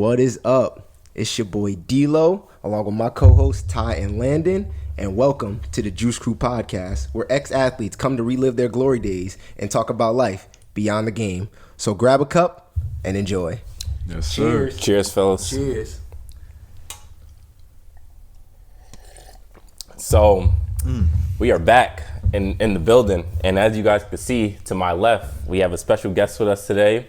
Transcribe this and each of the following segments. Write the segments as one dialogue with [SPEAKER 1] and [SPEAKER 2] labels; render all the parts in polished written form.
[SPEAKER 1] What is up? It's your boy D-Lo, along with my co-hosts Ty and Landon, and welcome to the Juice Crew Podcast, where ex-athletes come to relive their glory days and talk about life beyond the game. So grab a cup and enjoy.
[SPEAKER 2] Yes, sir.
[SPEAKER 1] Cheers.
[SPEAKER 3] Cheers, fellas.
[SPEAKER 1] Cheers.
[SPEAKER 3] So, we are back in the building, and as you guys can see to my left, we have a special guest with us today.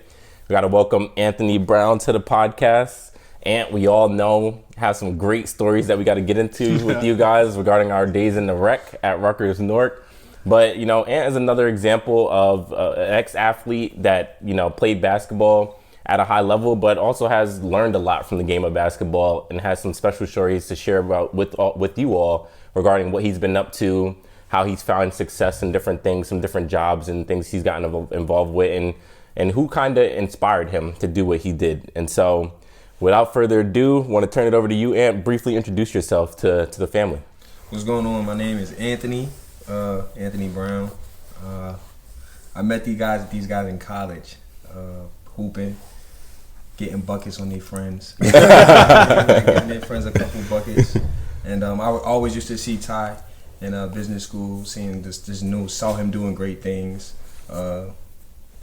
[SPEAKER 3] We got to welcome Anthony Brown to the podcast. Ant, we all know, have some great stories that we got to get into with you guys regarding our days in the rec at Rutgers Newark. But, you know, Ant is another example of an ex-athlete that, you know, played basketball at a high level, but also has learned a lot from the game of basketball and has some special stories to share about with you all regarding what he's been up to, how he's found success in different things, some different jobs and things he's gotten involved with, and who kind of inspired him to do what he did. And so, without further ado, I want to turn it over to you, Ant. Briefly introduce yourself to the family.
[SPEAKER 4] What's going on? My name is Anthony Brown. I met these guys in college, hooping, getting buckets on their friends. Getting their friends a couple buckets. And I always used to see Ty in business school, seeing this news, saw him doing great things.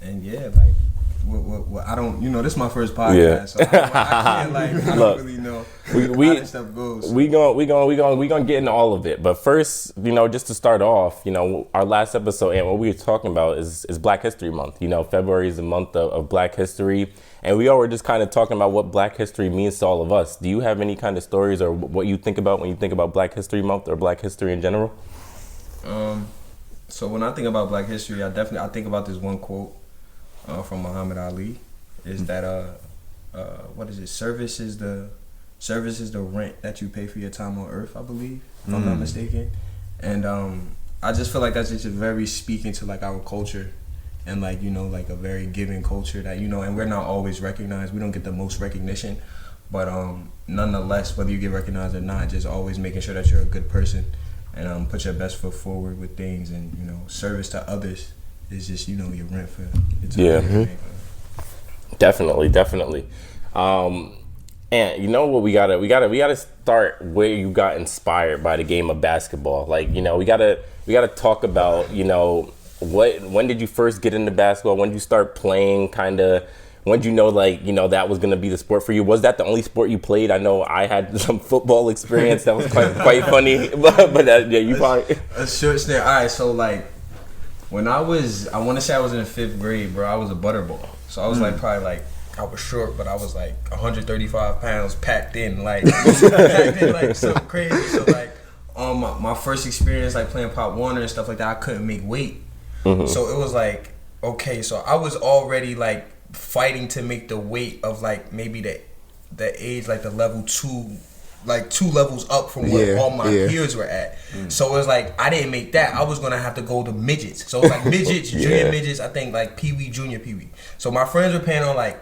[SPEAKER 4] And yeah, like, I don't, you know, this is my first podcast, so I can't, like, I don't really know how this stuff goes.
[SPEAKER 3] We gonna get into all of it, but first, you know, just to start off, you know, our last episode and what we were talking about is Black History Month. You know, February is the month of Black History, and we all were just kind of talking about what Black History means to all of us. Do you have any kind of stories or what you think about when you think about Black History Month or Black history in general?
[SPEAKER 4] So when I think about Black history, I think about this one quote from Muhammad Ali, is that what is it? Service is the rent that you pay for your time on earth, I believe, if I'm not mistaken. And I just feel like that's just very speaking to like our culture, and like, you know, like a very giving culture that, you know, and we're not always recognized. We don't get the most recognition, but nonetheless, whether you get recognized or not, just always making sure that you're a good person and put your best foot forward with things, and, you know, service to others is just, you know, your rent for your time.
[SPEAKER 3] Yeah. Definitely. And you know what, we gotta start where you got inspired by the game of basketball. Like, you know, we gotta talk about, you know, when did you first get into basketball? When did you start playing? When did you know, like, you know, that was gonna be the sport for you? Was that the only sport you played? I know I had some football experience that was quite funny, but yeah, you probably
[SPEAKER 4] a short snare. All right, so like when I want to say I was in the 5th grade, bro, I was a butterball. So I was like probably like, I was short, but I was like 135 pounds packed in like something crazy. So like my first experience like playing Pop Warner and stuff like that, I couldn't make weight. So it was like, okay, so I was already like fighting to make the weight of like maybe the age, like the level 2, like 2 levels up from where all my peers were at. So it was like, I didn't make that. I was gonna have to go to midgets. So it was like midgets, junior midgets, I think like Pee-wee, junior Pee-wee. So my friends were playing on like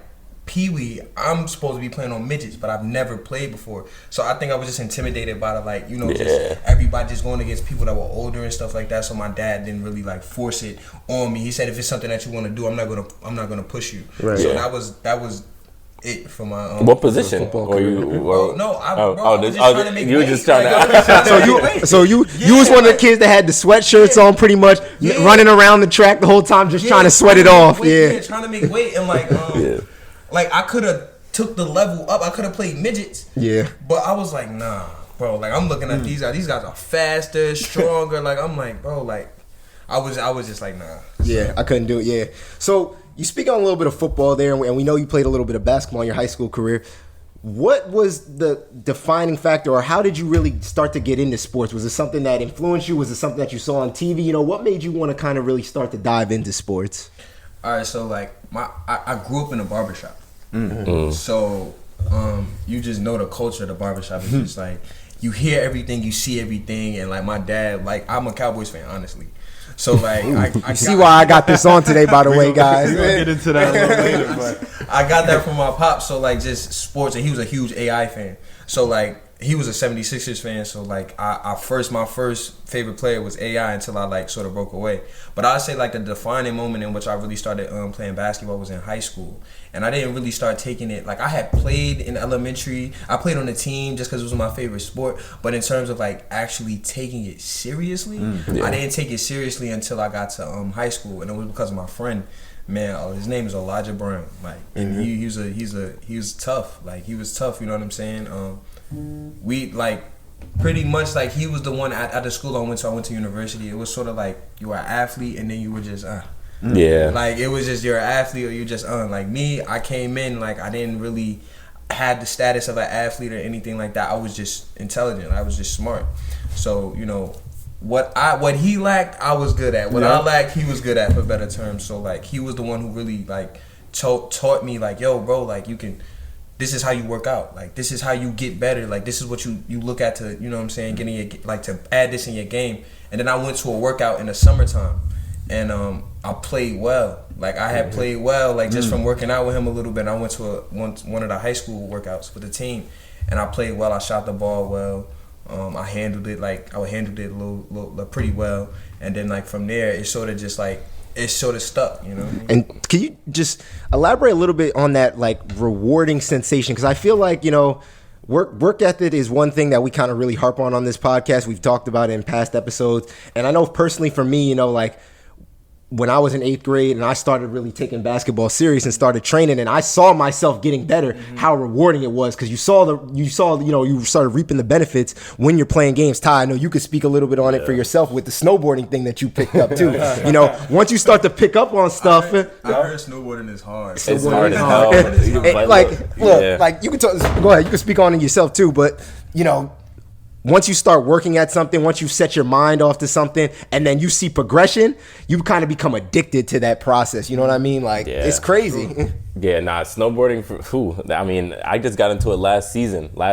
[SPEAKER 4] Pee-wee. I'm supposed to be playing on midgets, but I've never played before. So I think I was just intimidated by the, like, you know, just everybody just going against people that were older and stuff like that. So my dad didn't really like force it on me. He said, if it's something that you want to do, I'm not gonna push you. Right. So that was it for my
[SPEAKER 3] what position?
[SPEAKER 4] Or you?
[SPEAKER 3] I was
[SPEAKER 4] just trying to make
[SPEAKER 3] you were
[SPEAKER 4] weight.
[SPEAKER 3] just trying to.
[SPEAKER 1] So you was one of the kids that had the sweatshirts on, pretty much running around the track the whole time, just trying to sweat it off.
[SPEAKER 4] Trying to make weight, and like like I could have took the level up. I could have played midgets. Yeah, but I was like, nah, bro. Like, I'm looking at these guys. These guys are faster, stronger. Like, I'm like, bro. Like, I was just like, nah.
[SPEAKER 1] Yeah, I couldn't do it. Yeah. So you speak on a little bit of football there, and we know you played a little bit of basketball in your high school career. What was the defining factor, or how did you really start to get into sports? Was it something that influenced you? Was it something that you saw on TV? You know, what made you want to kind of really start to dive into sports?
[SPEAKER 4] All right, so like I grew up in a barbershop. So you just know the culture of the barbershop is just like, you hear everything, you see everything, and like my dad, like, I'm a Cowboys fan, honestly. So like I
[SPEAKER 1] see why I got this on today, by the way, guys.
[SPEAKER 2] We're gonna get into that a little later, but
[SPEAKER 4] I got that from my pop. So like, just sports, and he was a huge AI fan. So like, he was a 76ers fan, so like my first favorite player was AI until I like sort of broke away. But I'd say like the defining moment in which I really started playing basketball was in high school, and I didn't really start taking it like I had played in elementary. I played on the team just because it was my favorite sport, but in terms of like actually taking it seriously, I didn't take it seriously until I got to high school, and it was because of my friend. Man, his name is Elijah Brown. Like, and he was tough. Like, he was tough. You know what I'm saying? We like pretty much like he was the one at the school I went to. I went to university. It was sort of like you were an athlete, and then you were just
[SPEAKER 3] yeah.
[SPEAKER 4] Like it was just you're an athlete or you just Like me, I came in like I didn't really had the status of an athlete or anything like that. I was just intelligent. I was just smart. So you know. What he lacked, I was good at. What I lacked, he was good at, for better terms. So like he was the one who really like taught me like, yo, bro, like you can. This is how you work out. Like this is how you get better. Like this is what you look at to, you know what I'm saying, getting your, like to add this in your game. And then I went to a workout in the summertime, and I played well. Like I had played well, like just from working out with him a little bit. And I went to one of the high school workouts with the team, and I played well. I shot the ball well. I handled it a little pretty well, and then like from there it sort of stuck, you know what I mean?
[SPEAKER 1] And can you just elaborate a little bit on that like rewarding sensation? Because I feel like, you know, work ethic is one thing that we kind of really harp on this podcast. We've talked about it in past episodes, and I know personally for me, you know, like when I was in 8th grade and I started really taking basketball serious and started training, and I saw myself getting better, how rewarding it was, because you started reaping the benefits when you're playing games. Ty, I know you could speak a little bit on it for yourself with the snowboarding thing that you picked up too. You know, once you start to pick up on stuff,
[SPEAKER 4] I heard snowboarding is hard.
[SPEAKER 3] It's hard as hell.
[SPEAKER 1] Like you can talk, go ahead, you can speak on it yourself too, but you know, once you start working at something, once you set your mind off to something, and then you see progression, you kind of become addicted to that process. You know what I mean? Like, it's crazy.
[SPEAKER 3] Yeah, snowboarding, I mean, I just got into it last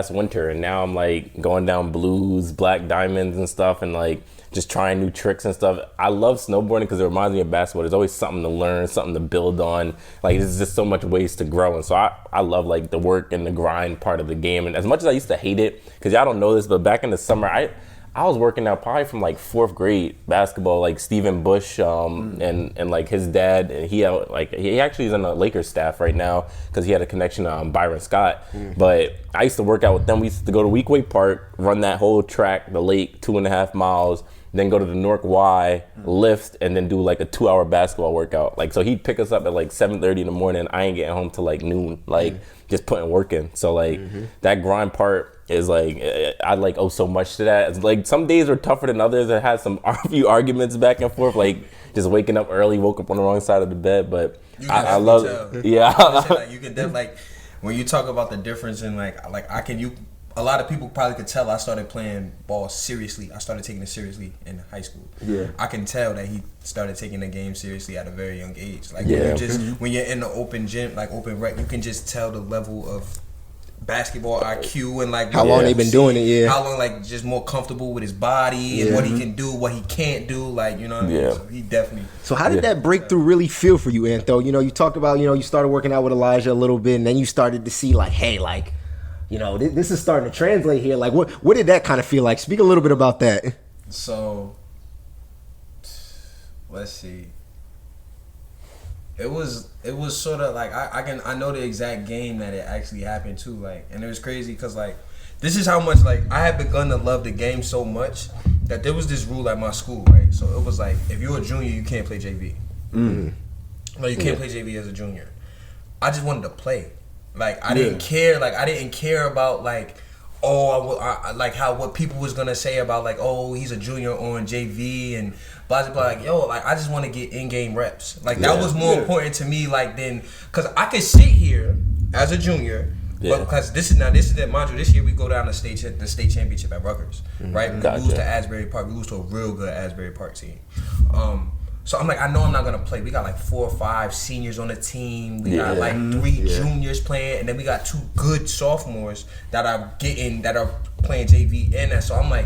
[SPEAKER 3] winter, and now I'm like going down blues, black diamonds and stuff, and like just trying new tricks and stuff. I love snowboarding because it reminds me of basketball. There's always something to learn, something to build on. Like, there's just so much ways to grow. And so I love like the work and the grind part of the game. And as much as I used to hate it, because y'all don't know this, but back in the summer, I was working out probably from like 4th grade basketball, like Stephen Bush and like his dad. And he actually is on the Lakers staff right now because he had a connection to Byron Scott. But I used to work out with them. We used to go to Weequahic Park, run that whole track, the lake, 2.5 miles, then go to the Newark Y, lift, and then do like a 2-hour basketball workout. Like, so he'd pick us up at like 7:30 in the morning. I ain't getting home till like noon, like just putting work in. So like that grind part is like, I like owe so much to that. It's like some days are tougher than others. I had a few arguments back and forth, like just waking up early, woke up on the wrong side of the bed, but I love it. Yeah.
[SPEAKER 4] Like, you can definitely, like, when you talk about the difference in a lot of people probably could tell I started playing ball seriously. I started taking it seriously in high school. Yeah, I can tell that he started taking the game seriously at a very young age. Like when you're in the open gym, like open rec, you can just tell the level of basketball IQ and like
[SPEAKER 1] how long they've been doing it. Yeah,
[SPEAKER 4] how long, like just more comfortable with his body and what he can do, what he can't do. Like, you know what I mean? So he definitely.
[SPEAKER 1] So how did that breakthrough really feel for you, Antho? You know, you talked about, you know, you started working out with Elijah a little bit, and then you started to see like, hey, like, you know, this is starting to translate here. Like, what did that kind of feel like? Speak a little bit about that.
[SPEAKER 4] So, let's see. It was sort of like I know the exact game that it actually happened too. Like, and it was crazy because like this is how much like I had begun to love the game so much that there was this rule at my school, right? So it was like if you're a junior, you can't play JV. Like you can't play JV as a junior. I just wanted to play. Like I didn't care. Like I didn't care about like like how what people was gonna say about like, oh, he's a junior on JV and blah blah blah. Like, yo, like I just want to get in-game reps. Like that was more important to me. Like then, cause I could sit here as a junior, but because this is that module. This year we go down the state championship at Rutgers, right? We lose to Asbury Park. We lose to a real good Asbury Park team. So I'm like, I know I'm not gonna play. We got like 4 or 5 seniors on the team. We got like 3 juniors playing, and then we got 2 good sophomores that are playing JV in that. So I'm like,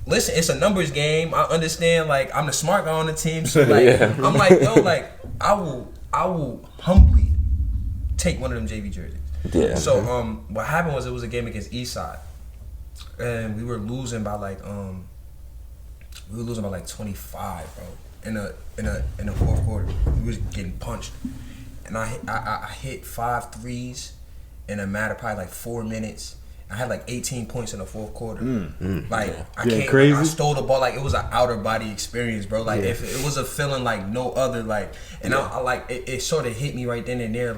[SPEAKER 4] listen, it's a numbers game. I understand. Like I'm the smart guy on the team. So like, I'm like, yo, like I will humbly take one of them JV jerseys. Yeah. So what happened was it was a game against Eastside, and we were losing by like 25, bro. In the fourth quarter, we was getting punched, and I hit 5 threes in a matter of probably like 4 minutes. I had like 18 points in the fourth quarter. I stole the ball like it was an outer body experience, bro. Like if it was a feeling like no other, like, and I like it sort of hit me right then and there,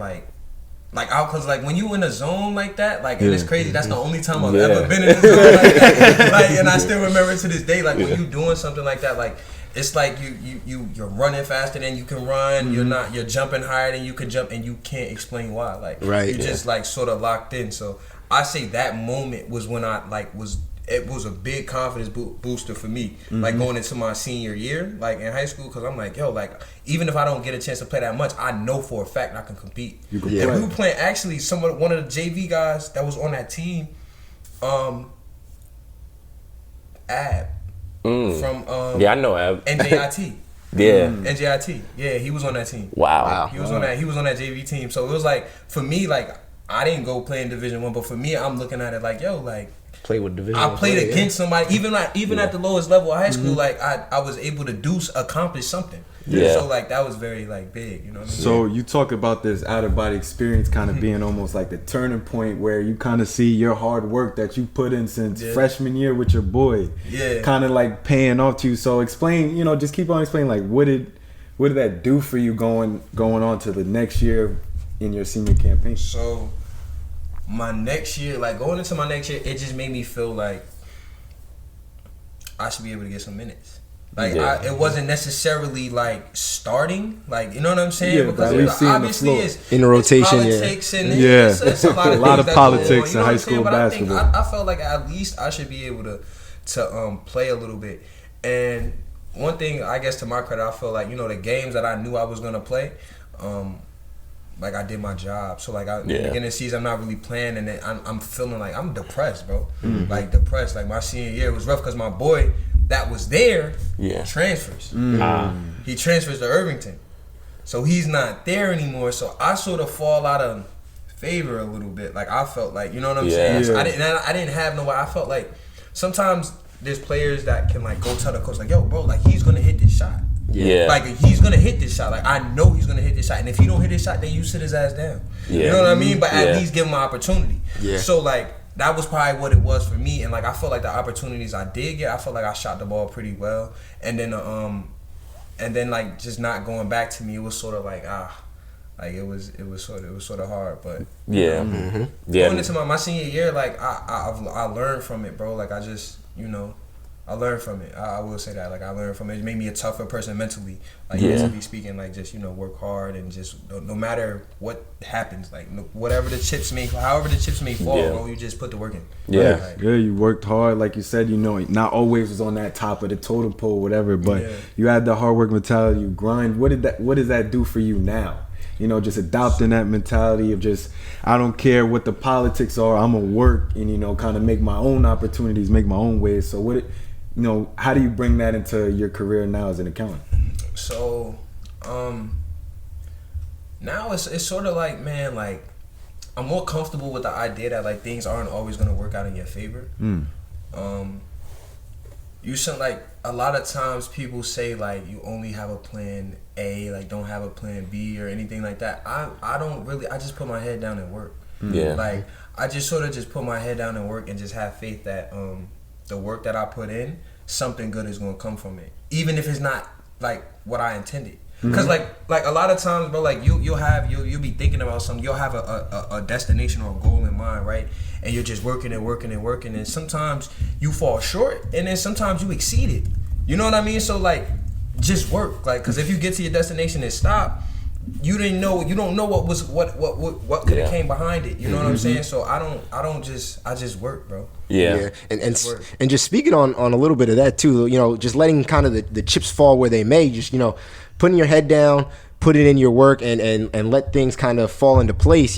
[SPEAKER 4] cause like when you in a zone like that, like, and it's crazy. That's the only time I've ever been in a zone like that. Like, and I still remember to this day, like when you doing something like that, like it's like you're running faster than you can run. You're jumping higher than you can jump, and you can't explain why. Like you just like sort of locked in. So I say that moment was when I like it was a big confidence booster for me, like going into my senior year, like in high school, because I'm like, yo, like even if I don't get a chance to play that much, I know for a fact I can compete. And we were playing actually one of the JV guys that was on that team, Ab from
[SPEAKER 3] I know Ab.
[SPEAKER 4] NJIT. NJIT. Yeah, he was on that team.
[SPEAKER 3] Wow.
[SPEAKER 4] He was on that JV team. So it was like for me, like I didn't go play in Division I, but for me, I'm looking at it like, yo, like
[SPEAKER 1] play with Division.
[SPEAKER 4] I played against somebody, even at the lowest level of high school, like I was able to accomplish something.
[SPEAKER 3] Yeah.
[SPEAKER 4] So like that was very like big, you know what I mean?
[SPEAKER 2] So you talk about this out of body experience kind of being almost like the turning point where you kind of see your hard work that you put in since freshman year with your boy, kind of like paying off to you. So explain, just keep on explaining, like what did that do for you going on to the next year in your senior campaign?
[SPEAKER 4] So my next year, like going into my next year, it just made me feel like I should be able to get some minutes. Like it wasn't necessarily like starting, like, you know what I'm saying? Because obviously it's
[SPEAKER 1] in the rotation,
[SPEAKER 4] politics and it's a lot of
[SPEAKER 2] politics in
[SPEAKER 4] high
[SPEAKER 2] school
[SPEAKER 4] but
[SPEAKER 2] basketball.
[SPEAKER 4] I felt like at least I should be able to play a little bit. And one thing, I guess to my credit, I feel like, the games that I knew I was gonna play, like I did my job. So like in the beginning of the season, I'm not really playing, and then I'm feeling like I'm depressed, bro. Like depressed. Like my senior year was rough because my boy that was there transfers. He transfers to Irvington, so he's not there anymore. So I sort of fall out of favor a little bit. Like I felt like, you know what I'm saying? So I didn't have no way. I felt like sometimes there's players that can like go tell the coach like, yo, bro, like he's gonna hit this shot. Like he's gonna hit this shot. Like I know he's gonna hit this shot, and if he don't hit this shot, then you sit his ass down. You know what I mean? But at least give him an opportunity. So like that was probably what it was for me, and like I felt like the opportunities I did get, I felt like I shot the ball pretty well, and then like just not going back to me, it was sort of like like it was sort of hard, but going into my senior year, like I learned from it, bro. Like I just I learned from it. I will say that. Like I learned from it. It made me a tougher person mentally. Like mentally speaking, like just work hard and just no matter what happens, like however the chips may fall, bro, you just put the work in.
[SPEAKER 2] You worked hard, like you said. Not always was on that top of the totem pole, whatever. But you had the hard work mentality. You grind. What does that do for you now? Just adopting that mentality of just, I don't care what the politics are. I'm gonna work and kind of make my own opportunities, make my own ways. So how do you bring that into your career now as an accountant?
[SPEAKER 4] So, now it's sort of like, man, like I'm more comfortable with the idea that like things aren't always gonna work out in your favor. You should, like, a lot of times people say like you only have a plan A, like don't have a plan B or anything like that. I don't really. I just put my head down and work. Like I just sort of just put my head down and work and just have faith that the work that I put in, something good is gonna come from it, even if it's not like what I intended. Cause like a lot of times, bro, like you'll be thinking about something, you'll have a destination or a goal in mind, right? And you're just working and sometimes you fall short, and then sometimes you exceed it. You know what I mean? So like, just work, like, cause if you get to your destination and stop, you don't know what could have came behind it. You know what I'm saying? So I just work, bro.
[SPEAKER 1] And just speaking on a little bit of that too, just letting kind of the chips fall where they may, just putting your head down, put it in your work, and let things kind of fall into place.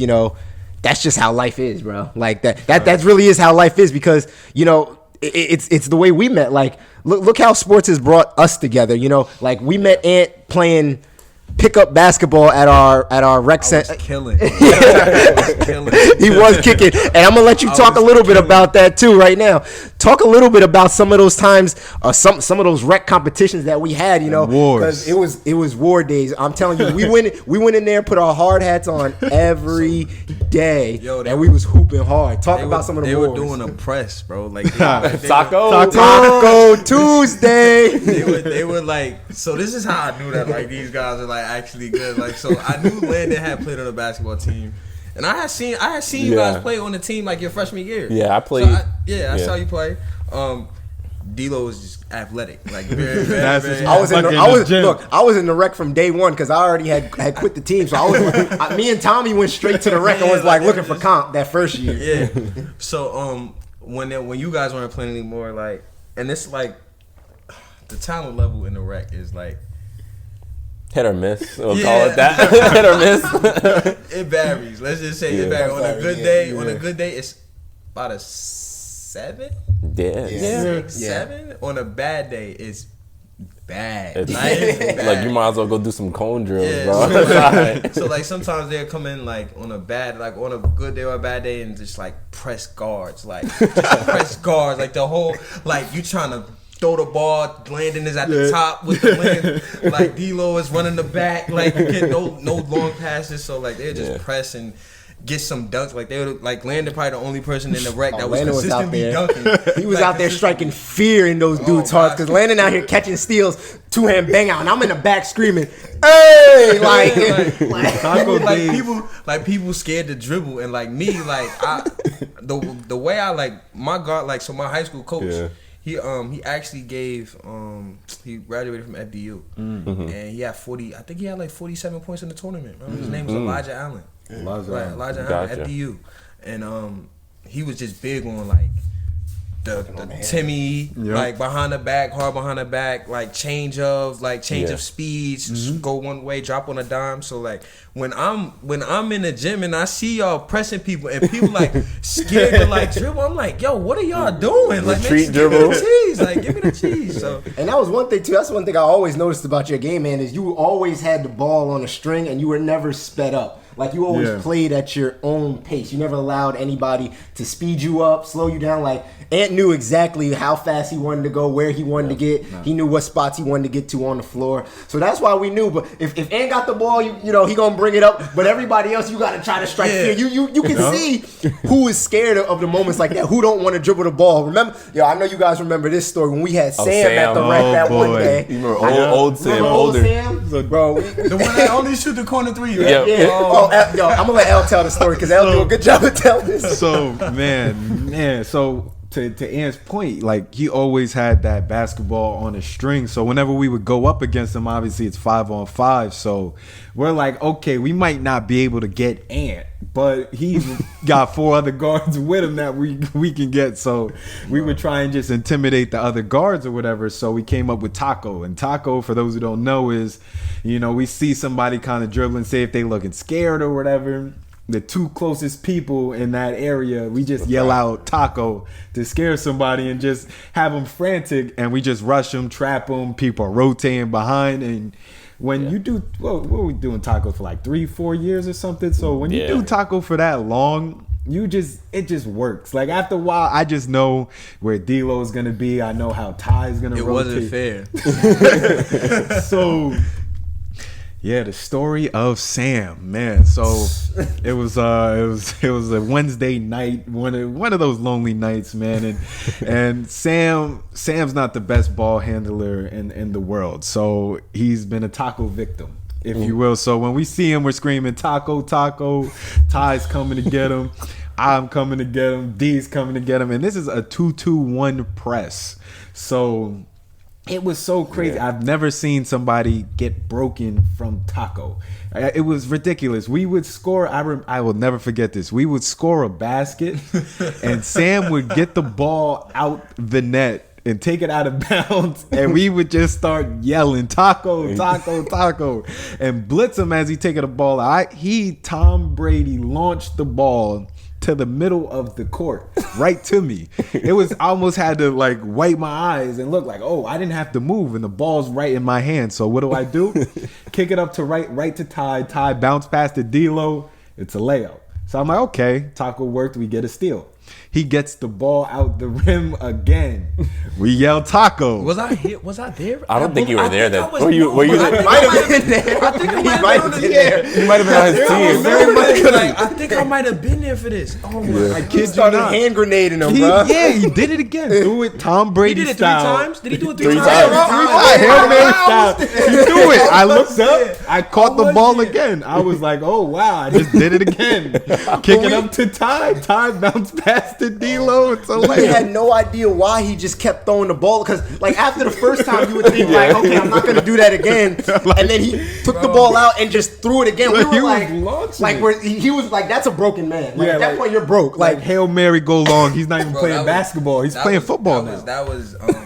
[SPEAKER 1] That's just how life is, bro. Like that really is how life is, because it's the way we met. Like look how sports has brought us together. Like we met Ant playing pick up basketball at our rec center.
[SPEAKER 4] Killing.
[SPEAKER 1] He was kicking, and I'm gonna let you talk a little bit about that too right now. Talk a little bit about some of those times, some of those rec competitions that we had, because it was war days. I'm telling you, we went in there, put our hard hats on every day, and we was hooping hard. Talk about some of the wars.
[SPEAKER 4] They were doing a press, bro. Like
[SPEAKER 1] Taco Tuesday.
[SPEAKER 4] They were like, so this is how I knew that like these guys are like actually good. Like, so I knew Landon had played on a basketball team. And I had seen you guys play on the team like your freshman year.
[SPEAKER 3] Yeah, I played.
[SPEAKER 4] So I saw you play. D-Lo was just athletic, like very, very.
[SPEAKER 1] I was in the rec from day one because I already had quit the team. So me and Tommy went straight to the rec and was like looking for comp that first year.
[SPEAKER 4] Yeah. So when you guys weren't playing anymore, like, and it's like the talent level in the rec is like.
[SPEAKER 3] Hit or miss. We'll call it that. Hit or miss.
[SPEAKER 4] It varies. Let's just say it varies. On a good day, it's about a 7.
[SPEAKER 3] Yeah.
[SPEAKER 4] 7. On a bad day, it's bad.
[SPEAKER 3] It's
[SPEAKER 4] bad.
[SPEAKER 3] Like you might as well go do some cone drills, bro.
[SPEAKER 4] So like sometimes they'll come in like on a good day or a bad day and just like press guards, like the whole like you trying to. Throw the ball, Landon is at the top with the length. Like D-Lo is running the back. Like you get no long passes. So like they're just press and get some dunks. Like they were like Landon probably the only person in the rec that was consistently dunking.
[SPEAKER 1] He was out there striking fear in those dudes' hearts because Landon out here catching steals, 2-hand bang out, and I'm in the back screaming, "Hey!"
[SPEAKER 4] Like people scared to dribble, and like me, like the way I like my guard, like so my high school coach. Yeah. He actually gave he graduated from FDU and he had 40. I think he had like 47 points in the tournament. His name was Elijah Allen. Elijah Allen, FDU, and he was just big on like the Timmy, like behind the back, hard behind the back, like change of speeds, go one way, drop on a dime. So like when I'm in the gym and I see y'all pressing people and people like scared to like dribble, I'm like, yo, what are y'all doing? Like,
[SPEAKER 3] retreat dribble,
[SPEAKER 4] cheese, like give me the cheese. So
[SPEAKER 1] and that was one thing too. That's one thing I always noticed about your game, man, is you always had the ball on a string and you were never sped up. Like you always played at your own pace. You never allowed anybody to speed you up, slow you down. Like Ant knew exactly how fast he wanted to go, where he wanted to get. He knew what spots he wanted to get to on the floor. So that's why we knew. But if Ant got the ball, you know he gonna bring it up. But everybody else, you gotta try to strike fear. You can see who is scared of the moments like that. Who don't want to dribble the ball. Remember, I know you guys remember this story when we had Sam at the rec that one day.
[SPEAKER 3] You remember old Sam, older
[SPEAKER 1] Sam? Bro,
[SPEAKER 4] the one that only shoot the corner 3.
[SPEAKER 3] Right?
[SPEAKER 1] Yeah. I'm gonna let Elle tell the story because Elle do a good job of telling this.
[SPEAKER 2] So so to Ant's point, like he always had that basketball on a string. So whenever we would go up against him, obviously it's 5-on-5. So we're like, okay, we might not be able to get Ant, but he's got 4 other guards with him that we can get. So we would try and just intimidate the other guards or whatever. So we came up with Taco. And Taco, for those who don't know, is, we see somebody kind of dribbling, say if they looking scared or whatever. The 2 closest people in that area, we just yell out Taco to scare somebody and just have them frantic, and we just rush them, trap them. People are rotating behind, and when you do, what were we doing Taco for like 3-4 years or something? So when you do Taco for that long, it just works. Like after a while, I just know where D-Lo is gonna be. I know how Ty is gonna rotate.
[SPEAKER 4] It wasn't
[SPEAKER 2] fair. So. Yeah, the story of Sam, man. So it was a Wednesday night, one of those lonely nights, man. And Sam's not the best ball handler in the world. So he's been a Taco victim, if you will. So when we see him, we're screaming Taco, Taco. Ty's coming to get him. I'm coming to get him. D's coming to get him. And this is a 2-2-1 press. So it was so crazy. Yeah. I've never seen somebody get broken from Taco. It was ridiculous. We would score. I will never forget this. We would score a basket, and Sam would get the ball out the net and take it out of bounds, and we would just start yelling Taco, Taco, Taco, and blitz him as he taking the ball out. Tom Brady launched the ball to the middle of the court, right to me. It was, I almost had to like wipe my eyes and look like, oh, I didn't have to move, and the ball's right in my hand. So what do? Kick it up to right to Ty. Ty bounce past the D-Lo. It's a layup. So I'm like, okay, taco worked. We get a steal. He gets the ball out the rim again. We yell taco.
[SPEAKER 4] Was I here? Was I there?
[SPEAKER 3] I don't think you were there then.
[SPEAKER 4] Were you
[SPEAKER 1] I might have been there.
[SPEAKER 4] I think I
[SPEAKER 1] He
[SPEAKER 4] might have been there.
[SPEAKER 3] You might have been on his team.
[SPEAKER 1] Very much could have.
[SPEAKER 4] I think I might have been there for this. Oh my!
[SPEAKER 2] I
[SPEAKER 1] He
[SPEAKER 2] kid you
[SPEAKER 1] started
[SPEAKER 2] not.
[SPEAKER 1] hand grenading him,
[SPEAKER 2] He,
[SPEAKER 1] bro.
[SPEAKER 2] yeah, he did it again. Threw it Tom
[SPEAKER 4] He
[SPEAKER 2] Brady
[SPEAKER 4] did it 3
[SPEAKER 2] style.
[SPEAKER 4] times. Did he do it 3
[SPEAKER 3] Three
[SPEAKER 4] times?
[SPEAKER 3] times.
[SPEAKER 2] Hail Mary style. He threw it. I looked
[SPEAKER 4] there.
[SPEAKER 2] up. I caught the
[SPEAKER 4] was
[SPEAKER 2] ball
[SPEAKER 4] there.
[SPEAKER 2] again. I was like, oh wow, I just did it again. Kick it up to Ty. Ty bounced past the D-Lo. It's a
[SPEAKER 1] He
[SPEAKER 2] layup.
[SPEAKER 1] had no idea why he just kept throwing the ball, because like after the first time you would think like, okay, I'm not gonna do that again, and then he took the ball out and just threw it again. We
[SPEAKER 2] He
[SPEAKER 1] were
[SPEAKER 2] was
[SPEAKER 1] like,
[SPEAKER 2] launching
[SPEAKER 1] like
[SPEAKER 2] it.
[SPEAKER 1] where he was like, that's a broken man. Like,
[SPEAKER 2] Yeah,
[SPEAKER 1] at that
[SPEAKER 2] like-
[SPEAKER 1] point you're broke.
[SPEAKER 2] Like
[SPEAKER 1] Like
[SPEAKER 2] Hail Mary go long. He's not even
[SPEAKER 4] Bro,
[SPEAKER 2] playing
[SPEAKER 4] that was-
[SPEAKER 2] basketball. He's
[SPEAKER 4] that
[SPEAKER 2] playing
[SPEAKER 4] was-
[SPEAKER 2] football
[SPEAKER 4] that
[SPEAKER 2] now.
[SPEAKER 4] was, That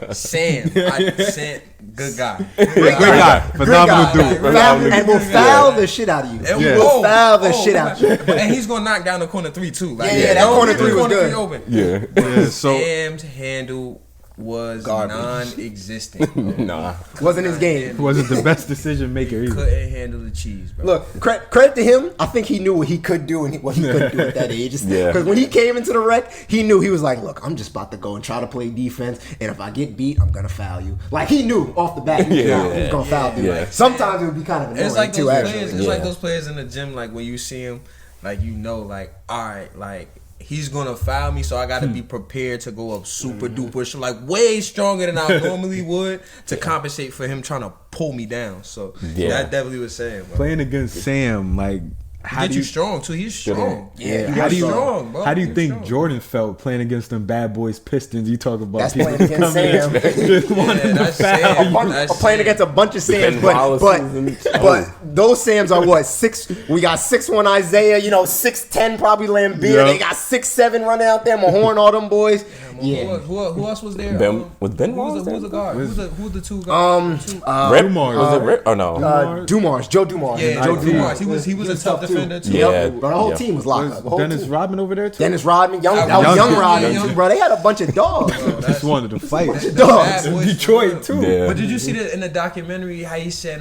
[SPEAKER 4] was Sam. Sam, good guy.
[SPEAKER 2] Great guy. Phenomenal
[SPEAKER 1] guy.
[SPEAKER 2] dude.
[SPEAKER 1] Foul, and will foul the shit out of you.
[SPEAKER 4] And
[SPEAKER 2] Yeah.
[SPEAKER 1] Will foul the shit out of you.
[SPEAKER 4] And he's gonna knock down the corner 3 too. Like,
[SPEAKER 1] Yeah, that corner three was
[SPEAKER 4] corner
[SPEAKER 1] good.
[SPEAKER 4] 3 open.
[SPEAKER 3] Yeah.
[SPEAKER 2] Yeah, so
[SPEAKER 4] Sam's handle was
[SPEAKER 1] Garbage.
[SPEAKER 4] non-existent. Bro.
[SPEAKER 3] Nah.
[SPEAKER 1] Wasn't his game.
[SPEAKER 2] wasn't the best decision maker either.
[SPEAKER 4] Couldn't handle the cheese, bro.
[SPEAKER 1] Look, credit to him. I think he knew what he could do and what he couldn't do at that age.
[SPEAKER 3] Yeah.
[SPEAKER 1] Because when he came into the rec, he knew, he was like, look, I'm just about to go and try to play defense, and if I get beat, I'm gonna foul you. Like, he knew off the bat he was gonna foul you.
[SPEAKER 3] Yeah.
[SPEAKER 1] Sometimes it would be kind of annoying
[SPEAKER 4] It's like
[SPEAKER 1] too,
[SPEAKER 4] those
[SPEAKER 1] actually.
[SPEAKER 4] players. It's
[SPEAKER 3] Yeah.
[SPEAKER 4] like those players in the gym. Like when you see him, like you know, like all right, like he's gonna foul me, so I gotta be prepared to go up super duper, like way stronger than I normally would to compensate for him trying to pull me down. So
[SPEAKER 3] Yeah.
[SPEAKER 4] that definitely was saying, bro.
[SPEAKER 2] Playing against Sam, like how
[SPEAKER 4] Get
[SPEAKER 2] do
[SPEAKER 4] you
[SPEAKER 2] you
[SPEAKER 4] strong too. He's strong.
[SPEAKER 1] Yeah,
[SPEAKER 2] how do you
[SPEAKER 4] strong, bro.
[SPEAKER 2] how do you
[SPEAKER 4] He's
[SPEAKER 2] think
[SPEAKER 4] strong.
[SPEAKER 2] Jordan felt playing against them bad boys Pistons? You talk about
[SPEAKER 1] That's
[SPEAKER 2] people
[SPEAKER 1] playing against
[SPEAKER 2] coming in,
[SPEAKER 1] Sam.
[SPEAKER 2] just wanting
[SPEAKER 4] Yeah,
[SPEAKER 2] to
[SPEAKER 4] that's
[SPEAKER 2] foul
[SPEAKER 4] Sam.
[SPEAKER 2] you.
[SPEAKER 4] That's
[SPEAKER 1] Playing
[SPEAKER 4] Sam.
[SPEAKER 1] against a bunch of Sams,
[SPEAKER 3] Ben
[SPEAKER 1] but
[SPEAKER 3] Wallace's and-
[SPEAKER 1] those Sams are what, 6? We got 6'1" Isaiah, 6'10" probably Lambeer.
[SPEAKER 2] Yeah.
[SPEAKER 1] They got 6'7" running out there. Mahorn, all them boys. Yeah.
[SPEAKER 4] Who else was there?
[SPEAKER 3] Was Ben
[SPEAKER 4] Who
[SPEAKER 3] Wallace
[SPEAKER 4] was the
[SPEAKER 3] there?
[SPEAKER 4] guard? Who's the 2 guards?
[SPEAKER 3] Rip?
[SPEAKER 2] Dumars.
[SPEAKER 3] Was it Rip? Oh no.
[SPEAKER 1] Dumars, Joe Dumars.
[SPEAKER 4] Yeah,
[SPEAKER 1] Joe
[SPEAKER 4] Joe
[SPEAKER 1] Dumars.
[SPEAKER 4] Dumars. He was a tough defender too.
[SPEAKER 3] Yeah.
[SPEAKER 1] But the whole
[SPEAKER 3] Yeah.
[SPEAKER 1] team was locked up. The whole
[SPEAKER 2] Dennis
[SPEAKER 1] team.
[SPEAKER 2] Rodman over there too.
[SPEAKER 1] Dennis Rodman, that was
[SPEAKER 4] Young
[SPEAKER 1] young
[SPEAKER 4] kid,
[SPEAKER 1] Rodman,
[SPEAKER 4] yeah,
[SPEAKER 1] too,
[SPEAKER 4] young-
[SPEAKER 1] bro. They had a bunch of dogs.
[SPEAKER 2] Just wanted to fight.
[SPEAKER 1] Dogs.
[SPEAKER 4] Bad boys for
[SPEAKER 2] Detroit
[SPEAKER 4] real.
[SPEAKER 2] too.
[SPEAKER 3] Yeah.
[SPEAKER 4] But did you see that in the documentary how he said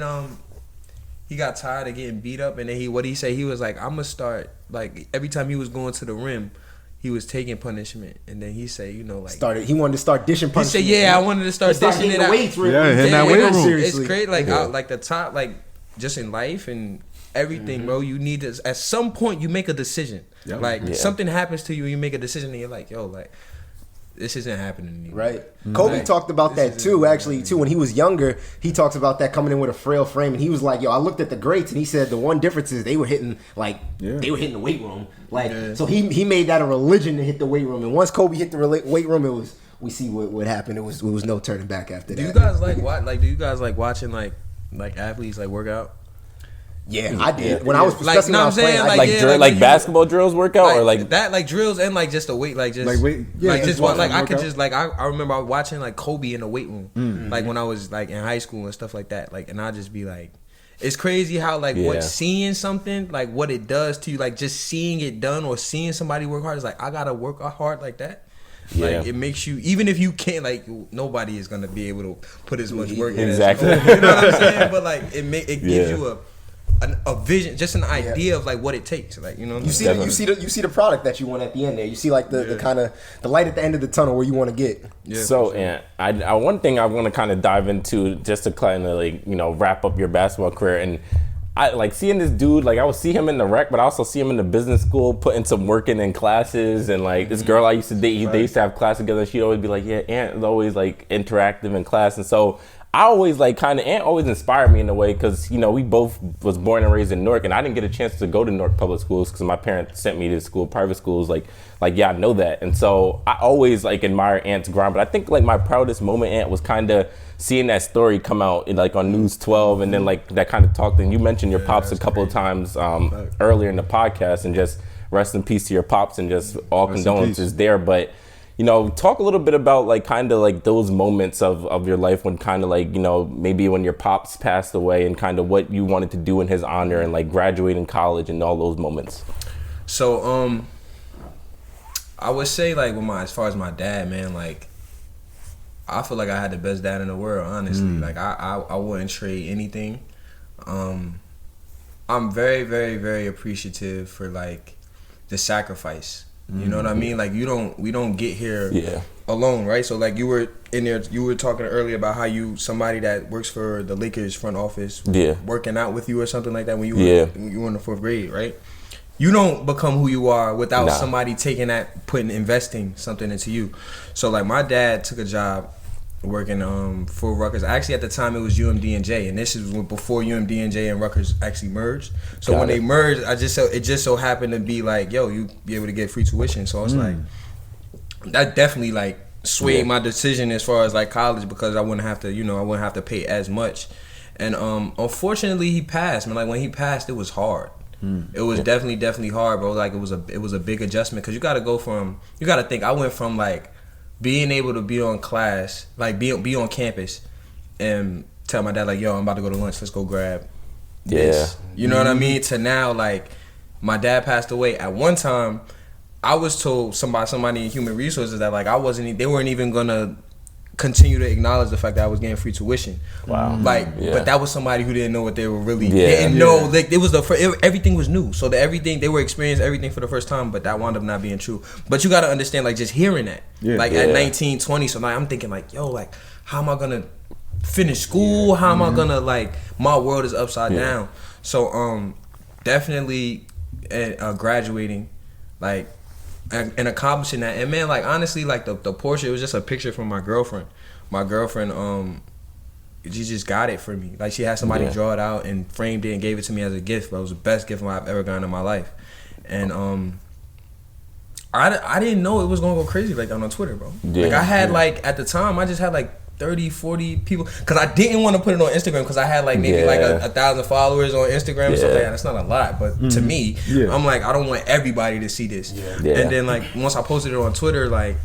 [SPEAKER 4] he got tired of getting beat up, and then he said he was like, I'm gonna start, like every time he was going to the rim, he was taking punishment, and then he said,
[SPEAKER 1] He wanted to start dishing
[SPEAKER 4] he
[SPEAKER 1] punishment.
[SPEAKER 4] said, yeah, I wanted to start
[SPEAKER 1] Started
[SPEAKER 4] dishing
[SPEAKER 1] hitting
[SPEAKER 4] it
[SPEAKER 1] the
[SPEAKER 4] out.
[SPEAKER 1] weights, really.
[SPEAKER 2] Yeah, hitting that
[SPEAKER 1] Yeah,
[SPEAKER 2] weight
[SPEAKER 1] like,
[SPEAKER 2] room.
[SPEAKER 1] seriously.
[SPEAKER 4] It's great, like
[SPEAKER 3] Yeah.
[SPEAKER 4] out, like the top, like just in life and everything, bro. You need to, at some point, you make a decision.
[SPEAKER 2] Yep.
[SPEAKER 4] Like
[SPEAKER 3] Yeah.
[SPEAKER 4] something happens to you, you make a decision, and you're like, yo, like this isn't happening to me.
[SPEAKER 1] Right. Kobe
[SPEAKER 4] Like,
[SPEAKER 1] talked about that too, actually, too. When he was younger, he talks about that coming in with a frail frame. And he was like, yo, I looked at the greats and he said the one difference is they were hitting, they were hitting the weight room. Like, so he made that a religion to hit the weight room. And once Kobe hit the weight room, we see what happened. It was no turning back after
[SPEAKER 4] Do
[SPEAKER 1] that.
[SPEAKER 4] you guys like what? Like, do you guys like watching like athletes like work out?
[SPEAKER 1] Yeah, I did.
[SPEAKER 3] Yeah.
[SPEAKER 1] When I was,
[SPEAKER 4] Like,
[SPEAKER 1] especially
[SPEAKER 4] know
[SPEAKER 1] when I
[SPEAKER 4] what
[SPEAKER 1] was
[SPEAKER 4] I'm saying?
[SPEAKER 1] playing, I
[SPEAKER 4] Like,
[SPEAKER 1] did.
[SPEAKER 3] Like
[SPEAKER 4] yeah,
[SPEAKER 3] drill,
[SPEAKER 4] like
[SPEAKER 3] like basketball drills workout or like
[SPEAKER 4] that, like drills and like just the weight, like just
[SPEAKER 2] Like weight- yeah,
[SPEAKER 4] like
[SPEAKER 2] just
[SPEAKER 4] just what, like
[SPEAKER 2] watching
[SPEAKER 4] I could
[SPEAKER 2] workout.
[SPEAKER 4] just like I remember watching like Kobe in the weight room, like when I was like in high school and stuff like that, like and I just be like, it's crazy how like
[SPEAKER 3] Yeah.
[SPEAKER 4] what seeing something like what it does to you, like just seeing it done or seeing somebody work hard is like I gotta work hard like that. Like
[SPEAKER 3] Yeah.
[SPEAKER 4] it makes you, even if you can't, like nobody is gonna be able to put as much work in
[SPEAKER 3] Exactly.
[SPEAKER 4] as you know what I'm saying? But like it gives
[SPEAKER 3] Yeah.
[SPEAKER 4] you a vision, just an idea of like what it takes, like you know. What I'm
[SPEAKER 1] You
[SPEAKER 4] saying?
[SPEAKER 1] see the product that you want at the end there. You see like the kind of the light at the end of the tunnel where you want to get.
[SPEAKER 4] Yeah,
[SPEAKER 3] so,
[SPEAKER 4] for sure.
[SPEAKER 3] and I one thing I want to kind of dive into just to kind of like, wrap up your basketball career. And I like seeing this dude, like I would see him in the rec, but I also see him in the business school putting some work in classes. And like this girl I used to date, they used to have class together. And she'd always be like, yeah, Aunt is always like interactive in class. And so I always like Aunt always inspired me in a way because, we both was born and raised in Newark, and I didn't get a chance to go to Newark public schools because my parents sent me to school, private schools. Like, yeah, I know that. And so I always like admire Aunt's grind. But I think like my proudest moment, Aunt, was kind of seeing that story come out like on News 12, and then like that kind of talked. And you mentioned your pops a couple of times earlier in the podcast, and just rest in peace to your pops, and just all
[SPEAKER 2] Rest in
[SPEAKER 3] condolences
[SPEAKER 2] peace.
[SPEAKER 3] there. But talk a little bit about like kind of like those moments of your life when kind of like, maybe when your pops passed away and kind of what you wanted to do in his honor and like graduating college and all those moments.
[SPEAKER 4] So I would say like as far as my dad, man, like I feel like I had the best dad in the world, honestly. Like I wouldn't trade anything. I'm very, very, very appreciative for like the sacrifice. You know what I mean? Like we don't get here alone, right? So like you were in there, you were talking earlier about how somebody that works for the Lakers front office, working out with you or something like that when you were in the 4th grade, right? You don't become who you are without somebody investing something into you. So like my dad took a job working for Rutgers. Actually, at the time it was UMD&J, and this is before UMD&J and Rutgers actually merged. So when they merged, it just so happened to be like, yo, you be able to get free tuition. So I was like, that definitely like swayed my decision as far as like college, because I wouldn't have to pay as much. And unfortunately he passed. Man, like when he passed, it was hard. It was definitely hard, bro. Like it was a big adjustment, because you got to think I went from like being able to be on class, like be on campus, and tell my dad like, yo, I'm about to go to lunch, let's go grab this. You know what I mean? To now, like my dad passed away. At one time, I was told somebody in human resources that like they weren't even gonna continue to acknowledge the fact that I was getting free tuition.
[SPEAKER 3] Wow.
[SPEAKER 4] But that was somebody who didn't know what they were really didn't know. Like it was everything was new, so they were experiencing everything for the first time. But that wound up not being true. But you got to understand, like just hearing that, at 19, 20, so like I'm thinking like, yo, like how am I gonna finish school? How am I gonna like my world is upside down? So definitely graduating, like. And accomplishing that, and man, like honestly, like the Porsche, it was just a picture from my girlfriend. My girlfriend, she just got it for me. Like she had somebody draw it out and framed it and gave it to me as a gift. But it was the best gift I've ever gotten in my life. And I didn't know it was gonna go crazy like that on Twitter, bro. Like I had like at the time, I just had like 30, 40 people, because I didn't want to put it on Instagram, because I had like maybe like 1,000 followers on Instagram. So like, that's not a lot, but to me, I'm like, I don't want everybody to see this. And then like once I posted it on Twitter, like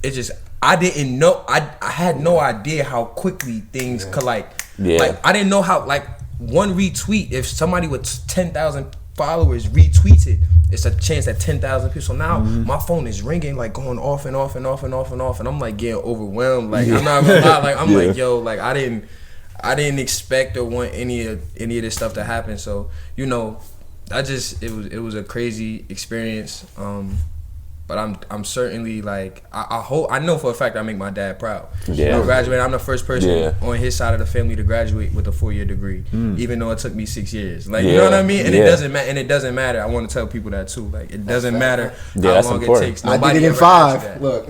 [SPEAKER 4] it just, I didn't know, I had no idea how quickly things could like I didn't know how like one retweet, if somebody with 10,000 followers retweets it, it's a chance that 10,000 people. So now my phone is ringing, like going off and off and off and off and off, and I'm like getting overwhelmed. Like I'm not gonna lie, like I'm like, yo, like I didn't expect or want any of this stuff to happen. So you know, it was a crazy experience. But I'm certainly like I hope, I know for a fact I make my dad proud. You know, graduating, I'm the first person on his side of the family to graduate with a 4-year degree, even though it took me 6 years. Like you know what I mean? And it doesn't matter. I want to tell people that too. Like it doesn't matter how long it takes.
[SPEAKER 1] Nobody I did it in 5. Look,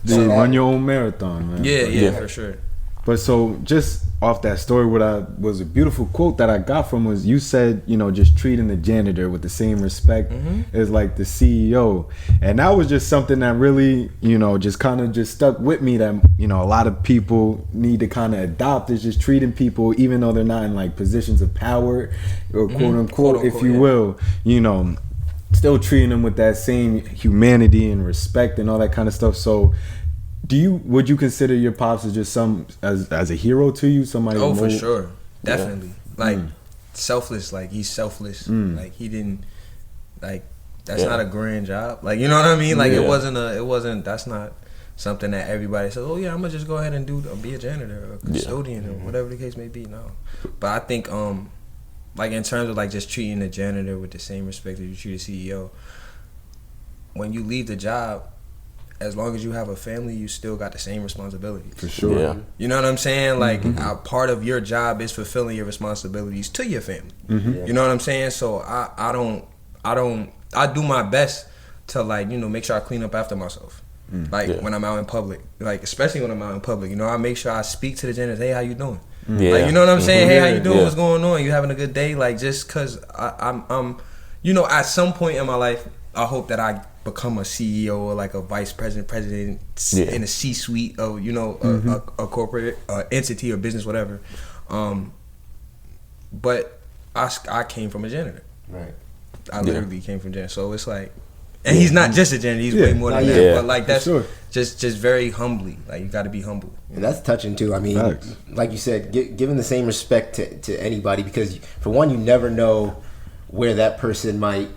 [SPEAKER 2] you run your own marathon, man.
[SPEAKER 4] Yeah, for sure.
[SPEAKER 2] But so just off that story, what was a beautiful quote that I got from was, you said, you know, just treating the janitor with the same respect as like the CEO. And that was just something that really, you know, just kind of just stuck with me, that, you know, a lot of people need to kind of adopt, is just treating people, even though they're not in like positions of power or quote unquote, if you will, you know, still treating them with that same humanity and respect and all that kind of stuff. So would you consider your pops as just as a hero to you? Somebody?
[SPEAKER 4] Oh, for sure, definitely. Like selfless. Like he's selfless. Like he didn't like. That's not a grand job. Like you know what I mean. Like it wasn't. That's not something that everybody says. Oh yeah, I'm gonna just go ahead and be a janitor or a custodian or whatever the case may be. No, but I think like in terms of like just treating the janitor with the same respect that you treat a CEO. When you leave the job, as long as you have a family, you still got the same responsibilities. For sure. Yeah. You know what I'm saying? Like, a part of your job is fulfilling your responsibilities to your family. You know what I'm saying? So I do my best to, like, you know, make sure I clean up after myself. Like when I'm out in public, like especially when I'm out in public, you know, I make sure I speak to the janitors. Hey, how you doing? Like, you know what I'm saying? Hey, how you doing? What's going on? You having a good day? Like, just because I'm, you know, at some point in my life, I hope that I become a CEO or like a vice president in a C-suite of, you know, a corporate entity or business, whatever. But I came from a janitor. Right. I literally came from janitor. So it's like, and he's not just a janitor, he's way more than that. But like that's just very humbly. Like you got to be humble.
[SPEAKER 1] And that's touching too. I mean, like you said, giving the same respect to anybody, because for one, you never know where that person might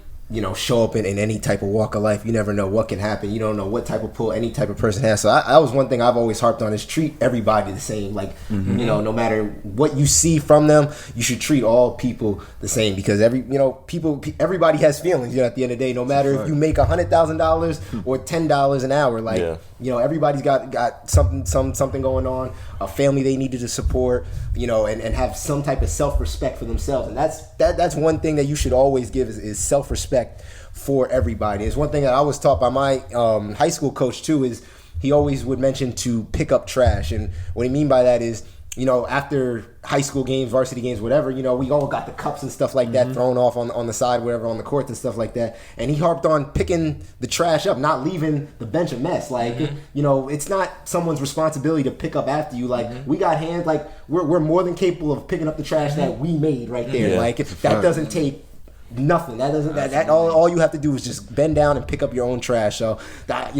[SPEAKER 1] show up in any type of walk of life. You never know what can happen. You don't know what type of pull any type of person has. So that was one thing I've always harped on, is treat everybody the same. Like, no matter what you see from them, you should treat all people the same, because everybody has feelings, at the end of the day, no matter if you make $100,000 or $10 an hour, like, everybody's got something going on, a family they needed to support, and have some type of self-respect for themselves. And that's one thing that you should always give is self-respect for everybody. It's one thing that I was taught by my high school coach too, is he always would mention to pick up trash. And what he mean by that is, after high school games, varsity games, whatever, we all got the cups and stuff like that thrown off on the side, wherever, on the courts and stuff like that. And he harped on picking the trash up, not leaving the bench a mess. Like, it's not someone's responsibility to pick up after you. Like, we got hands, like, we're more than capable of picking up the trash that we made right there.
[SPEAKER 3] Yeah.
[SPEAKER 1] Like, that doesn't take nothing. That all you have to do is just bend down and pick up your own trash. So that,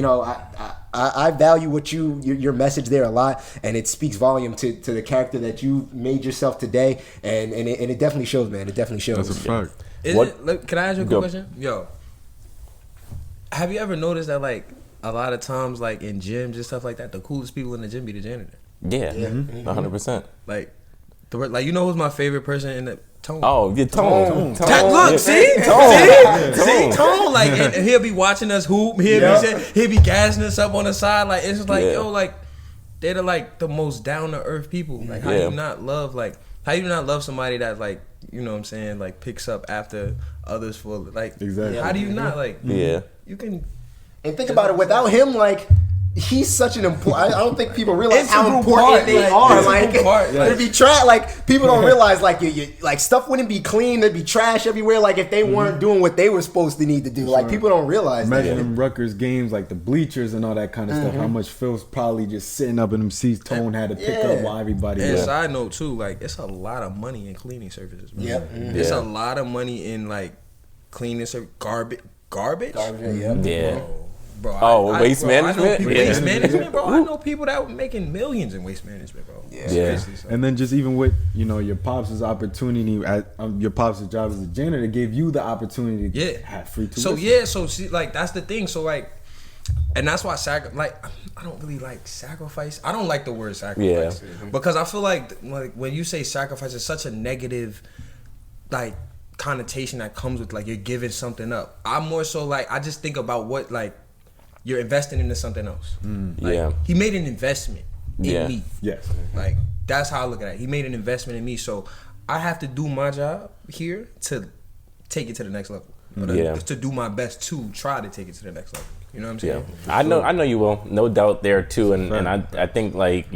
[SPEAKER 1] I value what your message there a lot, and it speaks volume to the character that you made yourself today, and it definitely shows, man. It definitely shows.
[SPEAKER 2] That's a fact.
[SPEAKER 4] Can I ask you a quick question? Yo, have you ever noticed that, like, a lot of times, like, in gyms and stuff like that, the coolest people in the gym be the janitor?
[SPEAKER 3] Yeah, 100%.
[SPEAKER 4] Like, who's my favorite person in the Tone?
[SPEAKER 3] Oh, yeah, Tone.
[SPEAKER 4] Look, see?
[SPEAKER 3] Tone.
[SPEAKER 4] See? Tone, like, and he'll be watching us hoop. He'll be gassing us up on the side. Like, it's just like, yo, like, they're the most down-to-earth people. Like, how do you not love somebody that, like, you know what I'm saying, like, picks up after others for, like,
[SPEAKER 2] exactly.
[SPEAKER 4] How do you not, like, you can...
[SPEAKER 1] And think about it, without him, like, he's such an important. I don't think people realize how important
[SPEAKER 4] part,
[SPEAKER 1] they
[SPEAKER 4] like,
[SPEAKER 1] are. Like,
[SPEAKER 4] like,
[SPEAKER 1] it'd be trash. Like, people don't realize, like, you like, stuff wouldn't be clean. There'd be trash everywhere. Like, if they weren't doing what they were supposed to need to do. Like, people don't realize.
[SPEAKER 2] Imagine them Rutgers games, like the bleachers and all that kind of stuff. How much Phil's probably just sitting up in them seats. Tone had to pick up while everybody.
[SPEAKER 4] And side note too, like, it's a lot of money in cleaning services. Man.
[SPEAKER 1] Yep.
[SPEAKER 4] It's a lot of money in, like, cleaning service. Garbage.
[SPEAKER 3] Yeah.
[SPEAKER 4] Bro,
[SPEAKER 3] waste management?
[SPEAKER 4] Waste management, bro. I know people that were making millions in waste management, bro.
[SPEAKER 3] Yeah.
[SPEAKER 2] And then just even with, your pops' opportunity, at your pops' job as a janitor, gave you the opportunity to have free tuition.
[SPEAKER 4] So see, like, that's the thing. So, like, and that's why I don't really like sacrifice. I don't like the word sacrifice because I feel like when you say sacrifice, it's such a negative, like, connotation that comes with, like, you're giving something up. I'm more so, like, I just think about what, like, you're investing into something else. Like, he made an investment in me.
[SPEAKER 2] Yes.
[SPEAKER 4] Like, that's how I look at it. He made an investment in me, so I have to do my job here to take it to the next level. To do my best to try to take it to the next level. You know what I'm saying?
[SPEAKER 3] Yeah. I know you will. No doubt there too. And I think, like,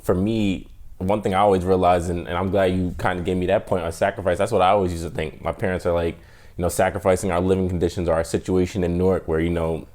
[SPEAKER 3] for me, one thing I always realize, and I'm glad you kind of gave me that point on sacrifice. That's what I always used to think. My parents are like, sacrificing our living conditions or our situation in Newark where, you don't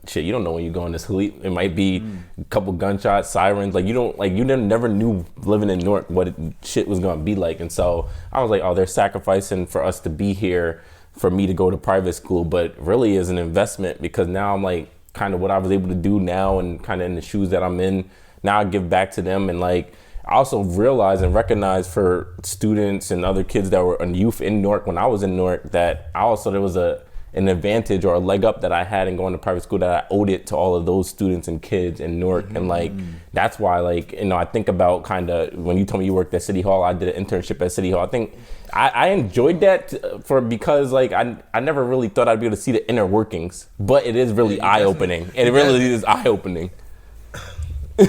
[SPEAKER 3] know when you're going to sleep. It might be a couple gunshots, sirens. Like, you never knew living in Newark what shit was going to be like. And so I was like, oh, they're sacrificing for us to be here, for me to go to private school, but really is an investment, because now I'm like, kind of what I was able to do now and kind of in the shoes that I'm in. Now I give back to them, and, like, I also realize and recognize for students and other kids that were in youth in Newark when I was in Newark, that there was an advantage or a leg up that I had in going to private school, that I owed it to all of those students and kids in Newark. And, like, that's why, like, I think about kind of when you told me you worked at City Hall, I did an internship at City Hall. I think I enjoyed that because, like, I never really thought I'd be able to see the inner workings, but it is really eye-opening. And it really is eye-opening.
[SPEAKER 4] So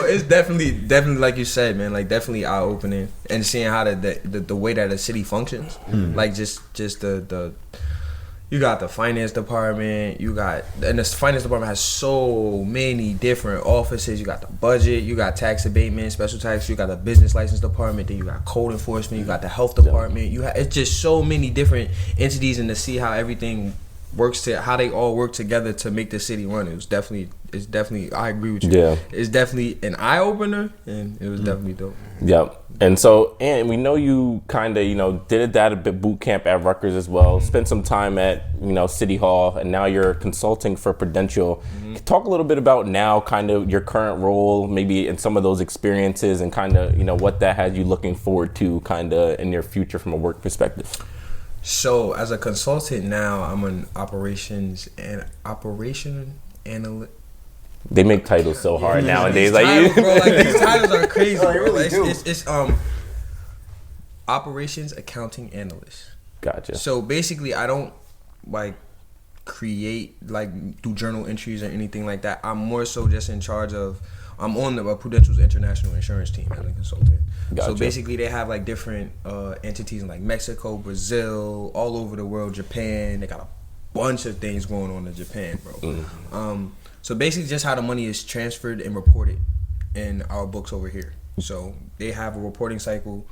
[SPEAKER 4] it's definitely like you said, man, like, definitely eye opening, and seeing how the way that the city functions, like, just the you got the finance department, and the finance department has so many different offices. You got the budget, you got tax abatement, special tax, you got the business license department, then you got code enforcement, you got the health department. It's just so many different entities, and to see how everything how they all work together to make the city run. It's definitely I agree with you.
[SPEAKER 3] Yeah.
[SPEAKER 4] It's definitely an eye opener, and it was definitely dope.
[SPEAKER 3] Yep. And we know you kind of, did that a bit boot camp at Rutgers as well, spent some time at, City Hall, and now you're consulting for Prudential. Talk a little bit about now kind of your current role, maybe in some of those experiences, and kind of, what that has you looking forward to kind of in your future from a work perspective.
[SPEAKER 4] So as a consultant now, I'm an operation analyst.
[SPEAKER 3] They make titles so hard nowadays.
[SPEAKER 4] These titles,
[SPEAKER 3] Like,
[SPEAKER 4] bro, like these titles are crazy.
[SPEAKER 1] Oh, they
[SPEAKER 4] Bro.
[SPEAKER 1] really
[SPEAKER 4] Like,
[SPEAKER 1] do.
[SPEAKER 4] it's operations accounting analyst.
[SPEAKER 3] gotcha.
[SPEAKER 4] So basically, I don't like create like do journal entries or anything like that. I'm more so just in charge of. I'm on the Prudential's international insurance team as a consultant.
[SPEAKER 3] Gotcha.
[SPEAKER 4] So basically, they have like different entities in like Mexico, Brazil, all over the world, Japan. They got a bunch of things going on in Japan, bro. So basically, just how the money is transferred and reported in our books over here. So they have a reporting cycle,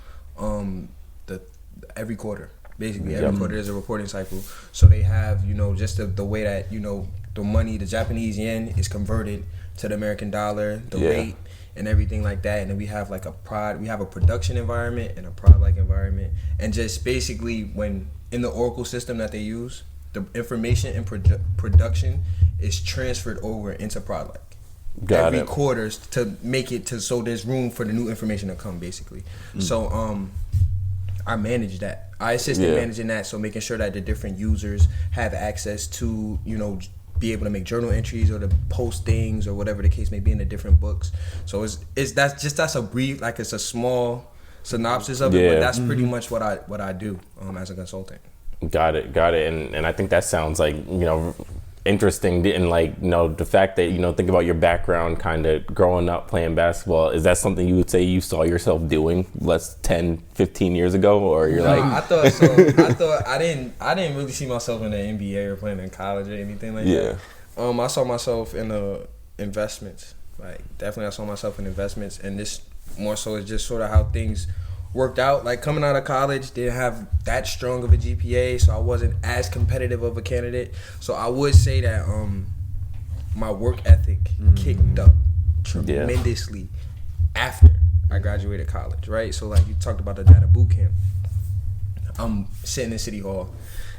[SPEAKER 4] every quarter. Basically, every quarter there's a reporting cycle. So they have, just the way that the money, the Japanese yen is converted to the American dollar, the rate and everything like that. And then we have like we have a production environment and a prod-like environment. And just basically when in the Oracle system that they use, the information in production is transferred over into prod-like. Every quarter to make it so there's room for the new information to come basically. So I manage that. I assist in managing that, so making sure that the different users have access to, be able to make journal entries or to post things or whatever the case may be in the different books. So that's a brief, like it's a small synopsis of it, but that's pretty much what I do as a consultant.
[SPEAKER 3] Got it. And I think that sounds like, interesting. And like, the fact that, think about your background kind of growing up playing basketball. Is that something you would say you saw yourself doing 10, 15 years ago? Or you're like...
[SPEAKER 4] I thought I didn't really see myself in the NBA or playing in college or anything like that. I saw myself in investments. Like, definitely I saw myself in investments. And this more so is just sort of how things worked out. Like, coming out of college, didn't have that strong of a GPA, so I wasn't as competitive of a candidate. So I would say that my work ethic kicked up tremendously after I graduated college, right? So like you talked about the data boot camp. I'm sitting in City Hall,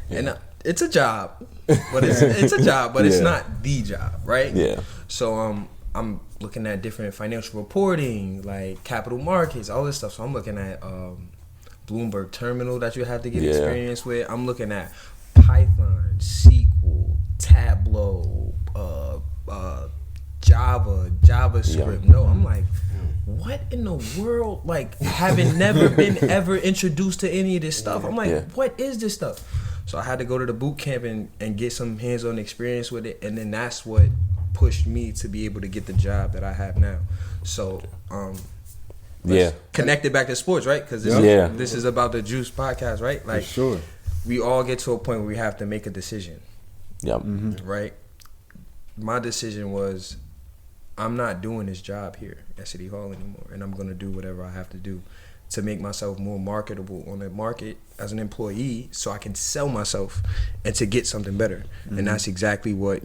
[SPEAKER 4] and it's a job, but it's a job, but it's not the job, right?
[SPEAKER 3] Yeah.
[SPEAKER 4] So I'm looking at different financial reporting, like capital markets, all this stuff. So I'm looking at Bloomberg Terminal that you have to get experience with. I'm looking at Python, SQL, Tableau, Java, JavaScript. No, I'm like, what in the world? Like, having never been ever introduced to any of this stuff. I'm like, what is this stuff? So I had to go to the boot camp and get some hands-on experience with it, and then that's what pushed me to be able to get the job that I have now. So, connect it back to sports, right? Because this is about the Juice podcast, right? Like,
[SPEAKER 2] for sure.
[SPEAKER 4] We all get to a point where we have to make a decision.
[SPEAKER 3] Yep.
[SPEAKER 4] Right? My decision was, I'm not doing this job here at City Hall anymore, and I'm going to do whatever I have to do to make myself more marketable on the market as an employee so I can sell myself and to get something better. And that's exactly what,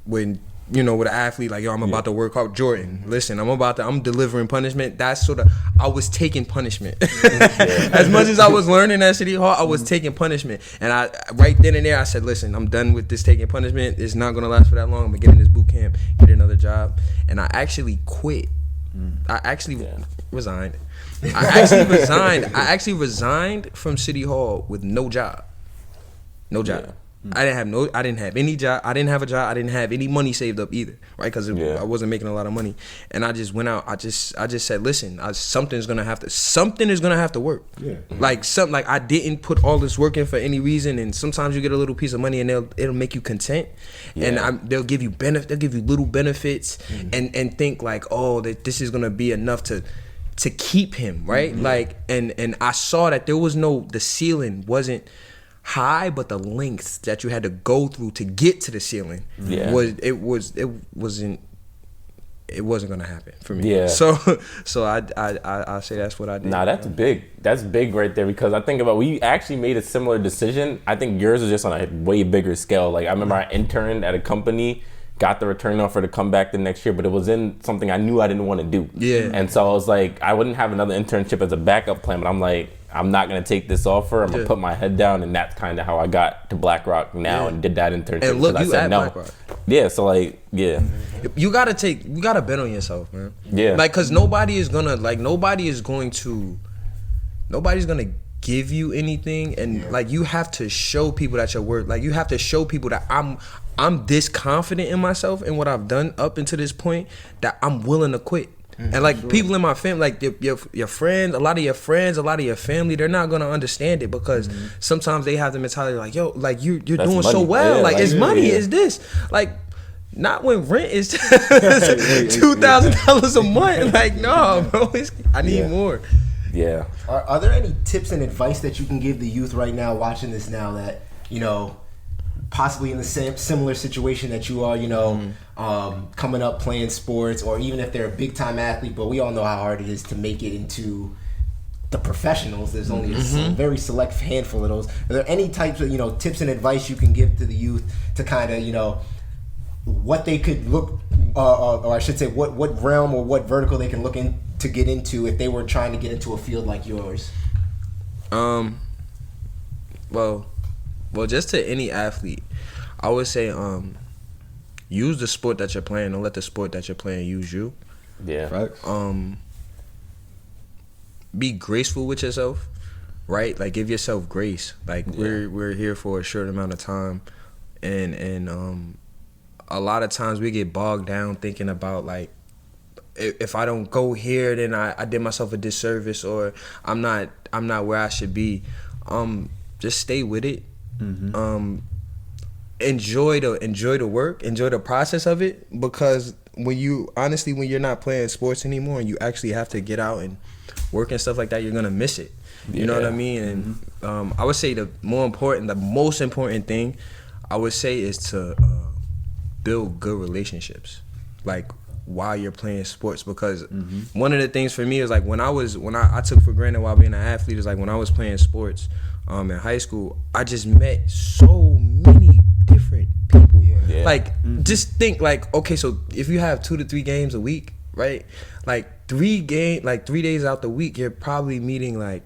[SPEAKER 4] when with an athlete like, I'm about to work out, Jordan, listen, I'm delivering punishment. That's sort of, I was taking punishment. As much as I was learning at City Hall, I was taking punishment. And I, right then and there, I said, listen, I'm done with this taking punishment. It's not going to last for that long. I'm going to get in this boot camp, get another job. And I actually quit. I actually resigned. I actually resigned from City Hall with no job. No job. Yeah. I didn't have any job. I didn't have a job. I didn't have any money saved up either, right? Because I wasn't making a lot of money, and I just went out. I just said, listen, something is gonna have to work. Yeah. Like I didn't put all this work in for any reason, and sometimes you get a little piece of money and it'll make you content, and they'll give you little benefits, and think like, oh, that this is gonna be enough to keep him, right? Like, and I saw that the ceiling wasn't high, but the lengths that you had to go through to get to the ceiling wasn't gonna happen for me. Yeah. So I say that's what I did.
[SPEAKER 3] Nah, that's big. That's big right there, because I think about, we actually made a similar decision. I think yours is just on a way bigger scale. Like, I remember I interned at a company, got the return offer to come back the next year, but it was in something I knew I didn't want to do. Yeah. And so I was like, I wouldn't have another internship as a backup plan, but I'm like, I'm not going to take this offer. I'm going to put my head down. And that's kind of how I got to BlackRock now and did that internship.
[SPEAKER 4] And look,
[SPEAKER 3] I
[SPEAKER 4] you
[SPEAKER 3] said
[SPEAKER 4] at
[SPEAKER 3] no.
[SPEAKER 4] BlackRock.
[SPEAKER 3] Yeah, so like, yeah.
[SPEAKER 4] You got to bet on yourself, man.
[SPEAKER 3] Yeah.
[SPEAKER 4] Like, because nobody's going to give you anything, and like you have to show people that you're worth. Like you have to show people that I'm this confident in myself and what I've done up until this point that I'm willing to quit. And like people in my family, like your friends, a lot of your friends, a lot of your family, they're not gonna understand it because sometimes they have the mentality like, yo, like you're doing
[SPEAKER 3] money.
[SPEAKER 4] so well,
[SPEAKER 3] Yeah,
[SPEAKER 4] like it's money, it's this, like. Not when rent is $2,000 a month. Like, no, bro, I need more.
[SPEAKER 3] Yeah.
[SPEAKER 1] Are there any tips and advice that you can give the youth right now watching this now that, you know, possibly in the same similar situation that you are, you know, coming up playing sports, or even if they're a big time athlete, but we all know how hard it is to make it into the professionals. There's only a very select handful of those. Are there any types of, you know, tips and advice you can give to the youth to kind of, you know, what they could look, or I should say, what realm or what vertical they can look in to get into if they were trying to get into a field like yours?
[SPEAKER 4] Well, just to any athlete, I would say, use the sport that you're playing. Don't let the sport that you're playing use you.
[SPEAKER 3] Yeah.
[SPEAKER 2] Right.
[SPEAKER 4] Be graceful with yourself, right? Like give yourself grace. Like we're here for a short amount of time, and a lot of times we get bogged down thinking about like, if I don't go here, then I did myself a disservice, or I'm not where I should be. Just stay with it. Enjoy the work, enjoy the process of it, because when you're not playing sports anymore and you actually have to get out and work and stuff like that, you're gonna miss it. You know what I mean? And I would say the most important thing I would say is to build good relationships, like while you're playing sports, because one of the things for me is like when I took for granted while being an athlete is like when I was playing sports in high school, I just met so many different people. Like just think like, okay, so if you have 2 to 3 games a week, right? Like 3 days out the week, you're probably meeting like,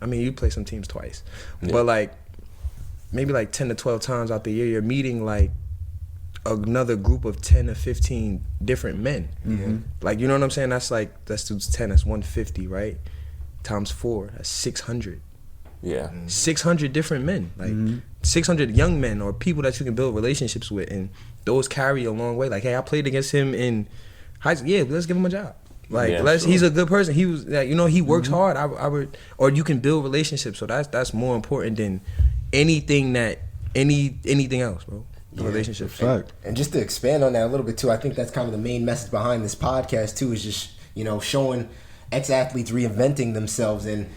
[SPEAKER 4] I mean, you play some teams twice, but like maybe like 10 to 12 times out the year, you're meeting like another group of 10 to 15 different men. Like, you know what I'm saying? That's 10, that's 150, right? Times 4, that's 600. 600 different men, like 600 young men or people that you can build relationships with, and those carry a long way. Like, hey, I played against him in high school. Yeah, let's give him a job. Like, he's a good person. He was, you know, he works hard. I would, or you can build relationships. So that's more important than anything else, bro. The relationships.
[SPEAKER 1] And just to expand on that a little bit too, I think that's kind of the main message behind this podcast too, is just, you know, showing ex-athletes reinventing themselves. And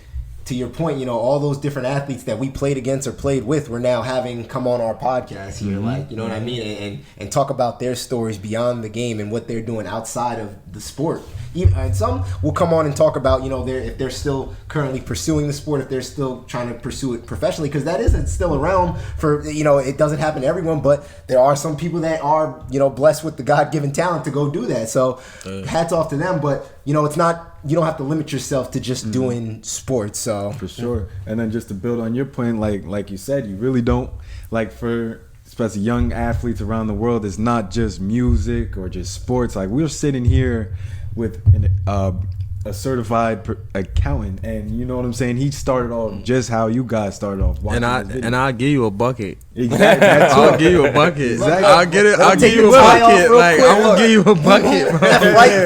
[SPEAKER 1] to your point, you know, all those different athletes that we played against or played with, we're now having come on our podcast here, like, you know what I mean, and talk about their stories beyond the game and what they're doing outside of the sport. And some will come on and talk about, you know, if they're still currently pursuing the sport, if they're still trying to pursue it professionally, because that isn't still around for, you know, it doesn't happen to everyone, but there are some people that are, you know, blessed with the God-given talent to go do that. So hats off to them, but, you know, it's not, you don't have to limit yourself to just doing sports. So
[SPEAKER 2] for sure. And then just to build on your point, like you said, you really don't, like, for especially young athletes around the world, it's not just music or just sports. Like, we're sitting here with a certified accountant, and you know what I'm saying, he started off just how you guys started off,
[SPEAKER 4] and I'll give you a bucket.
[SPEAKER 2] Exactly.
[SPEAKER 4] I'll give you a bucket.
[SPEAKER 2] Exactly.
[SPEAKER 4] I'll give you a bucket. Like, I will give you a bucket,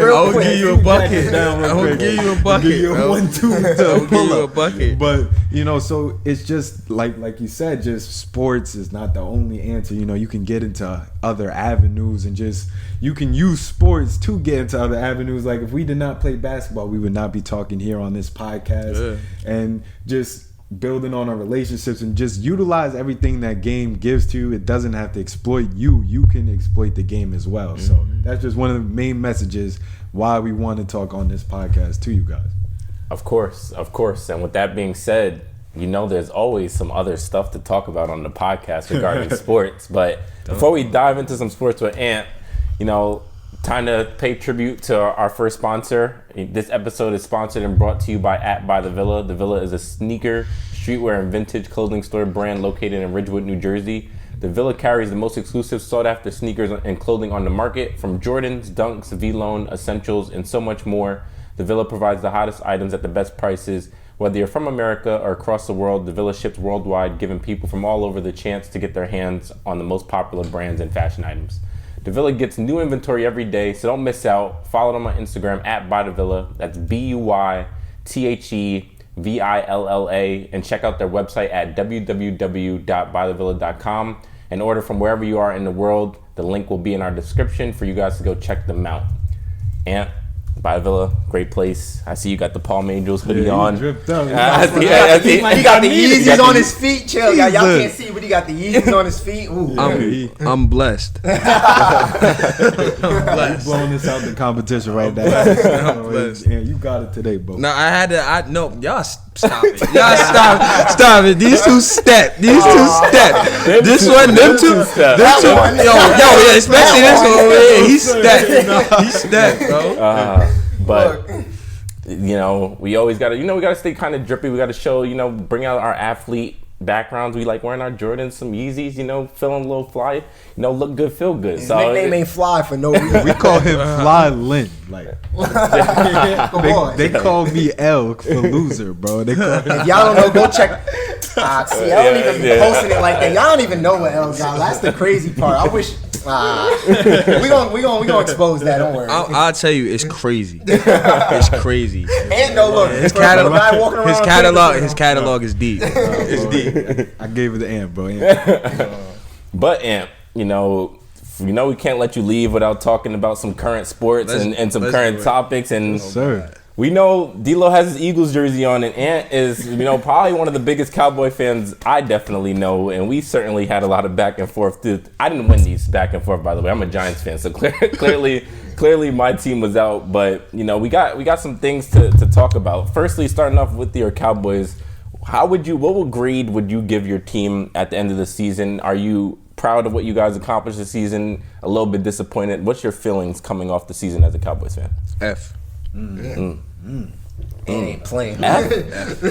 [SPEAKER 4] bro. I will give you a bucket. I will give you a bucket.
[SPEAKER 2] Give you a 1, 2
[SPEAKER 4] I'll give you a bucket.
[SPEAKER 2] But you know, so it's just like you said, just sports is not the only answer. You know, you can get into other avenues, and just you can use sports to get into other avenues. Like, if we did not play basketball, we would not be talking here on this podcast. And just building on our relationships and just utilize everything that game gives to you. It doesn't have to exploit you. You can exploit the game as well. So that's just one of the main messages why we want to talk on this podcast to you guys.
[SPEAKER 3] Of course. And with that being said, you know, there's always some other stuff to talk about on the podcast regarding sports. But before we dive into some sports with Ant, you know, time to pay tribute to our first sponsor. This episode is sponsored and brought to you by By The Villa. The Villa is a sneaker, streetwear, and vintage clothing store brand located in Ridgewood, New Jersey. The Villa carries the most exclusive, sought-after sneakers and clothing on the market, from Jordans, Dunks, V-Lone, Essentials, and so much more. The Villa provides the hottest items at the best prices Whether you're from America or across the world, the Villa ships worldwide, giving people from all over the chance to get their hands on the most popular brands and fashion items. The Villa gets new inventory every day, so don't miss out. Follow them on Instagram at BuyTheVilla. That's BuyTheVilla, and check out their website at www.buythevilla.com and order from wherever you are in the world. The link will be in our description for you guys to go check them out. And Buy the Villa, great place. I see you got the Palm Angels hoodie on.
[SPEAKER 1] He got the Yeezys on his feet. Chill, y'all can't see, but he got the Yeezys on his feet. Ooh,
[SPEAKER 4] I'm blessed.
[SPEAKER 2] I'm blowing this out the competition right now.
[SPEAKER 4] I'm blessed.
[SPEAKER 2] Yeah, you got it today, bro.
[SPEAKER 4] No, I had to. No, y'all stop it. Y'all stop it. These two step. This one, them two. Yo, especially this one. Yeah, he stepped, bro.
[SPEAKER 3] But we always gotta, we gotta stay kind of drippy. We gotta show, bring out our athlete backgrounds. We like wearing our Jordans, some Yeezys, feeling a little fly, look good, feel good.
[SPEAKER 1] His nickname ain't Fly for no reason.
[SPEAKER 2] We call him Fly Lynn. Like they call me L for loser, bro. They call
[SPEAKER 1] if y'all don't know, go check. See, I don't even be posting it like that. Y'all don't even know what L got. That's the crazy part. I wish. We gonna expose that. Don't worry.
[SPEAKER 4] I'll tell you, it's crazy. It's crazy.
[SPEAKER 1] And no look,
[SPEAKER 4] his catalog is deep. It's deep.
[SPEAKER 2] I gave it to Ant, bro.
[SPEAKER 3] But Ant, we can't let you leave without talking about some current sports and some current topics. And
[SPEAKER 2] sir.
[SPEAKER 3] We know D-Lo has his Eagles jersey on, and Ant is, probably one of the biggest Cowboy fans I definitely know, and we certainly had a lot of back and forth. I didn't win these back and forth, by the way. I'm a Giants fan, so clearly my team was out. But we got some things to talk about. Firstly, starting off with your Cowboys, what grade would you give your team at the end of the season? Are you proud of what you guys accomplished this season? A little bit disappointed? What's your feelings coming off the season as a Cowboys fan?
[SPEAKER 4] F.
[SPEAKER 1] Ain't playing.
[SPEAKER 3] F?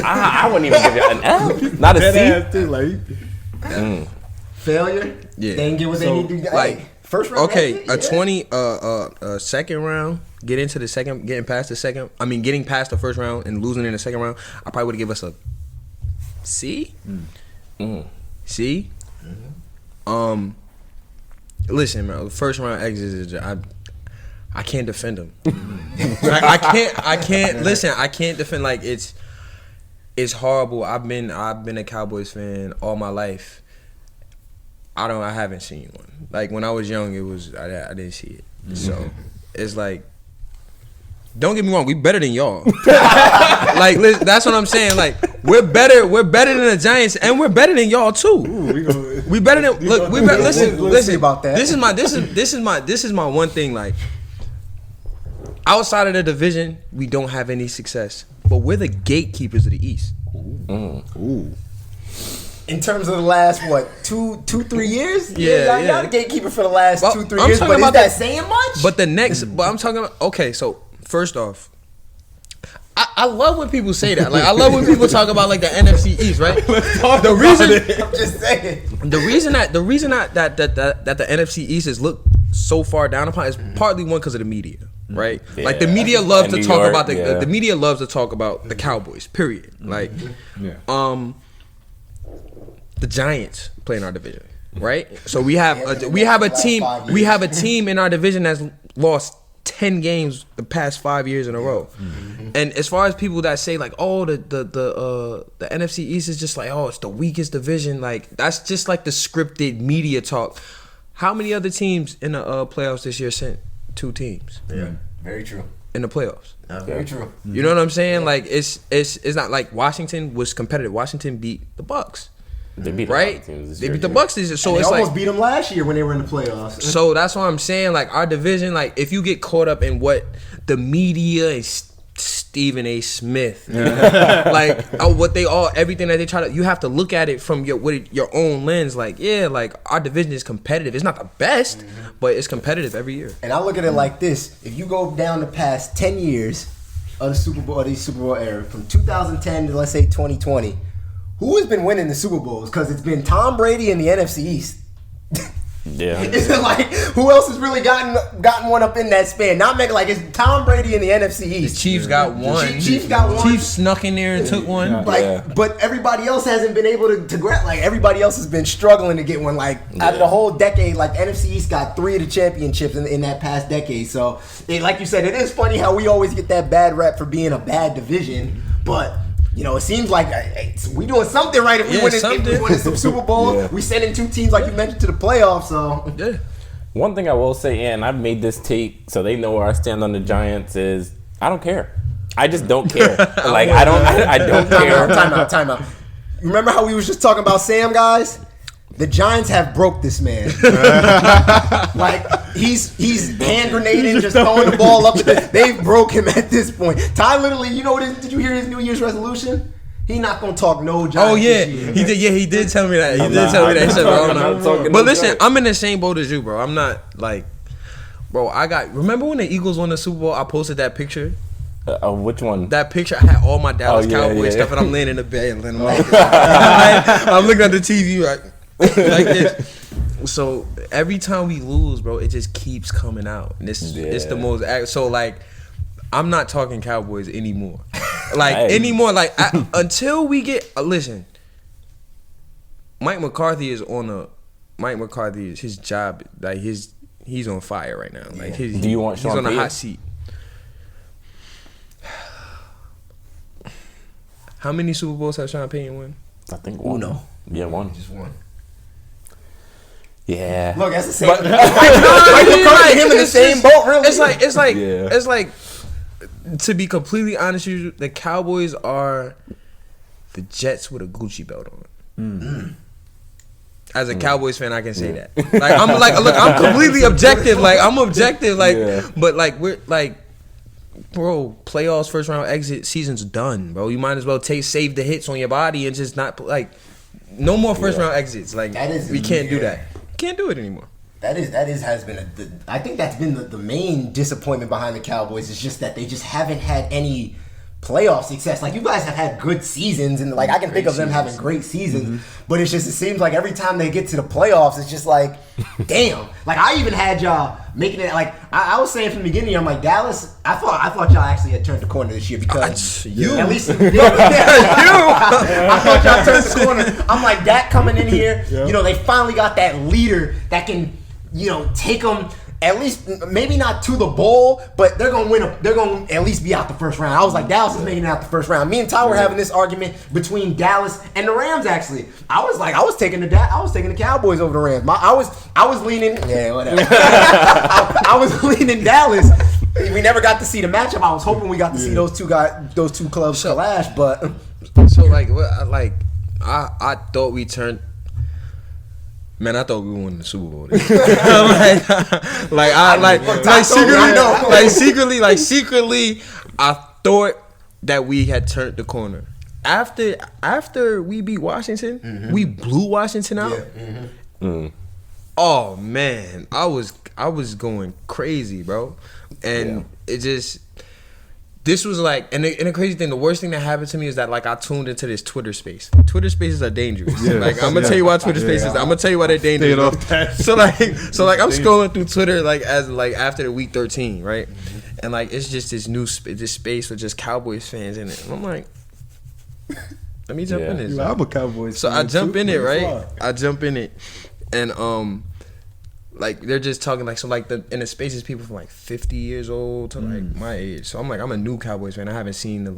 [SPEAKER 3] I wouldn't even give you an F. Not a C.
[SPEAKER 1] Failure.
[SPEAKER 4] Yeah.
[SPEAKER 1] They didn't get what they need to do. First round.
[SPEAKER 4] Okay, a 20, second round. Getting past the first round and losing in the second round, I probably would give us a C. C. Listen, man. First round exits is I can't defend them. I can't listen. I can't defend. Like it's horrible. I've been a Cowboys fan all my life. I haven't seen one. Like when I was young, I didn't see it. So it's like, don't get me wrong, we better than y'all. Like that's what I'm saying. Like we're better than the Giants, and we're better than y'all too. We better than listen
[SPEAKER 1] about that.
[SPEAKER 4] This is my one thing. Like outside of the division, we don't have any success, but we're the gatekeepers of the East.
[SPEAKER 2] Ooh.
[SPEAKER 1] In terms of the last 2-3 years,
[SPEAKER 4] yeah.
[SPEAKER 1] Y'all the gatekeeper for the last 2-3
[SPEAKER 4] I'm
[SPEAKER 1] years.
[SPEAKER 4] talking
[SPEAKER 1] But
[SPEAKER 4] about
[SPEAKER 1] is that saying much?
[SPEAKER 4] But I'm talking about. Okay, so first off, I love when people say that. Like I love when people talk about like the NFC East, right? The reason
[SPEAKER 1] I'm just saying.
[SPEAKER 4] The reason that the NFC East is looked so far down upon is partly one because of the media, right? Yeah. Like the media loves to talk about the media loves to talk about the Cowboys. Period. Like, the Giants play in our division, right? So we have a team in our division that's lost 10 games the past 5 years in a row. And as far as people that say like, oh, the NFC East is just like, oh, it's the weakest division, like that's just like the scripted media talk. How many other teams in the playoffs this year sent 2 teams?
[SPEAKER 1] Yeah, very true.
[SPEAKER 4] In the playoffs.
[SPEAKER 1] Very true.
[SPEAKER 4] You know what I'm saying? Like it's not like Washington was competitive. Washington beat the Bucks.
[SPEAKER 3] They beat
[SPEAKER 4] They beat the Bucks this year. So
[SPEAKER 1] and they
[SPEAKER 4] it's
[SPEAKER 1] almost beat them last year when they were in the playoffs.
[SPEAKER 4] So that's what I'm saying. Like our division, like if you get caught up in what the media and Stephen A. Smith, like everything that they try to, you have to look at it from your own lens. Like like our division is competitive. It's not the best, but it's competitive every year.
[SPEAKER 1] And I look at it like this: if you go down the past 10 years of the Super Bowl era, from 2010 to let's say 2020. Who has been winning the Super Bowls? Because it's been Tom Brady in the NFC East.
[SPEAKER 3] Yeah.
[SPEAKER 1] Is it like who else has really gotten one up in that span? Not making like it's Tom Brady in the NFC East.
[SPEAKER 4] The Chiefs got one.
[SPEAKER 1] Chiefs got one.
[SPEAKER 4] Chiefs snuck in there and took one.
[SPEAKER 1] Like, but everybody else hasn't been able to grab. Like everybody else has been struggling to get one. Like out of the whole decade, like NFC East got 3 of the championships in that past decade. So, like you said, it is funny how we always get that bad rep for being a bad division, but. You know, it seems like we doing something right if we win some Super Bowl. We sending 2 teams, like you mentioned, to the playoffs. So
[SPEAKER 3] One thing I will say, and I've made this take so they know where I stand on the Giants is I don't care. I just don't care. Like I don't care.
[SPEAKER 1] Time out. Remember how we was just talking about Sam, guys? The Giants have broke this man. Like he's hand grenading, just throwing the ball up. They've broke him at this point. Ty literally, you know what? Did you hear his New Year's resolution? He not gonna talk no Giants.
[SPEAKER 4] Oh yeah, he did. Yeah, he did tell me that. He did tell me that. He said, bro, I'm not. But listen, I'm in the same boat as you, bro. I'm not like, bro. Remember when the Eagles won the Super Bowl? I posted that picture.
[SPEAKER 3] Which one?
[SPEAKER 4] That picture, I had all my Dallas Cowboys stuff, and I'm laying in the bed, and I'm looking at the TV like this. So every time we lose, bro, it just keeps coming out, and it's the most. So like, I'm not talking Cowboys anymore, anymore. Like until we get listen. Mike McCarthy is his job. Like he's on fire right now. Like
[SPEAKER 3] do you want Sean
[SPEAKER 4] he's on
[SPEAKER 3] Payton?
[SPEAKER 4] a hot seat. How many Super Bowls has Sean Payton won?
[SPEAKER 3] I think one.
[SPEAKER 1] Uno.
[SPEAKER 3] Yeah, one.
[SPEAKER 4] Just one.
[SPEAKER 3] Yeah.
[SPEAKER 1] Look, that's the same.
[SPEAKER 4] But,
[SPEAKER 1] Mike McCarthy and him in the same boat, really.
[SPEAKER 4] It's like to be completely honest with you, the Cowboys are the Jets with a Gucci belt on. As a Cowboys fan, I can say that. I'm completely objective. Like I'm objective. But like we're like, bro, playoffs, first round exit, season's done, bro. You might as well save the hits on your body and just not like no more first round exits. Like we can't do that. Can't do it anymore.
[SPEAKER 1] Has been I think that's been the main disappointment behind the Cowboys is just that they just haven't had any playoff success. Like you guys have had good seasons, and like I can think of them having great seasons, but it seems like every time they get to the playoffs, it's just like, damn. Like I even had y'all making it like I was saying from the beginning, I'm like Dallas. I thought y'all actually had turned the corner this year because at least I thought y'all turned the corner. I'm like Dak coming in here. You know they finally got that leader that can take them. At least, maybe not to the bowl, but they're gonna win. They're gonna at least be out the first round. I was like, Dallas is making it out the first round. Me and Ty were having this argument between Dallas and the Rams. Actually, I was taking the Cowboys over the Rams. I was leaning. Yeah, whatever. I was leaning Dallas. We never got to see the matchup. I was hoping we got to see those two clubs clash, but
[SPEAKER 4] so I thought we turned. Man, I thought we won the Super Bowl. Secretly, I thought that we had turned the corner. After we beat Washington, we blew Washington out. Oh man, I was going crazy, bro, and it just. This was like, and the crazy thing, the worst thing that happened to me is that like I tuned into this Twitter space. Twitter spaces are dangerous. Like I'm gonna tell you why Twitter spaces. I'm gonna tell you why they're dangerous. So I'm scrolling through Twitter after the week 13, right? And like it's just this space with just Cowboys fans in it. And I'm like, let me jump in this.
[SPEAKER 2] I'm a Cowboys.
[SPEAKER 4] So
[SPEAKER 2] fan
[SPEAKER 4] I jump in it, right?
[SPEAKER 2] Fly.
[SPEAKER 4] I jump in it, and like they're just talking like so like in the spaces people from like 50 years old to like my age. So I'm a new Cowboys fan. I haven't seen the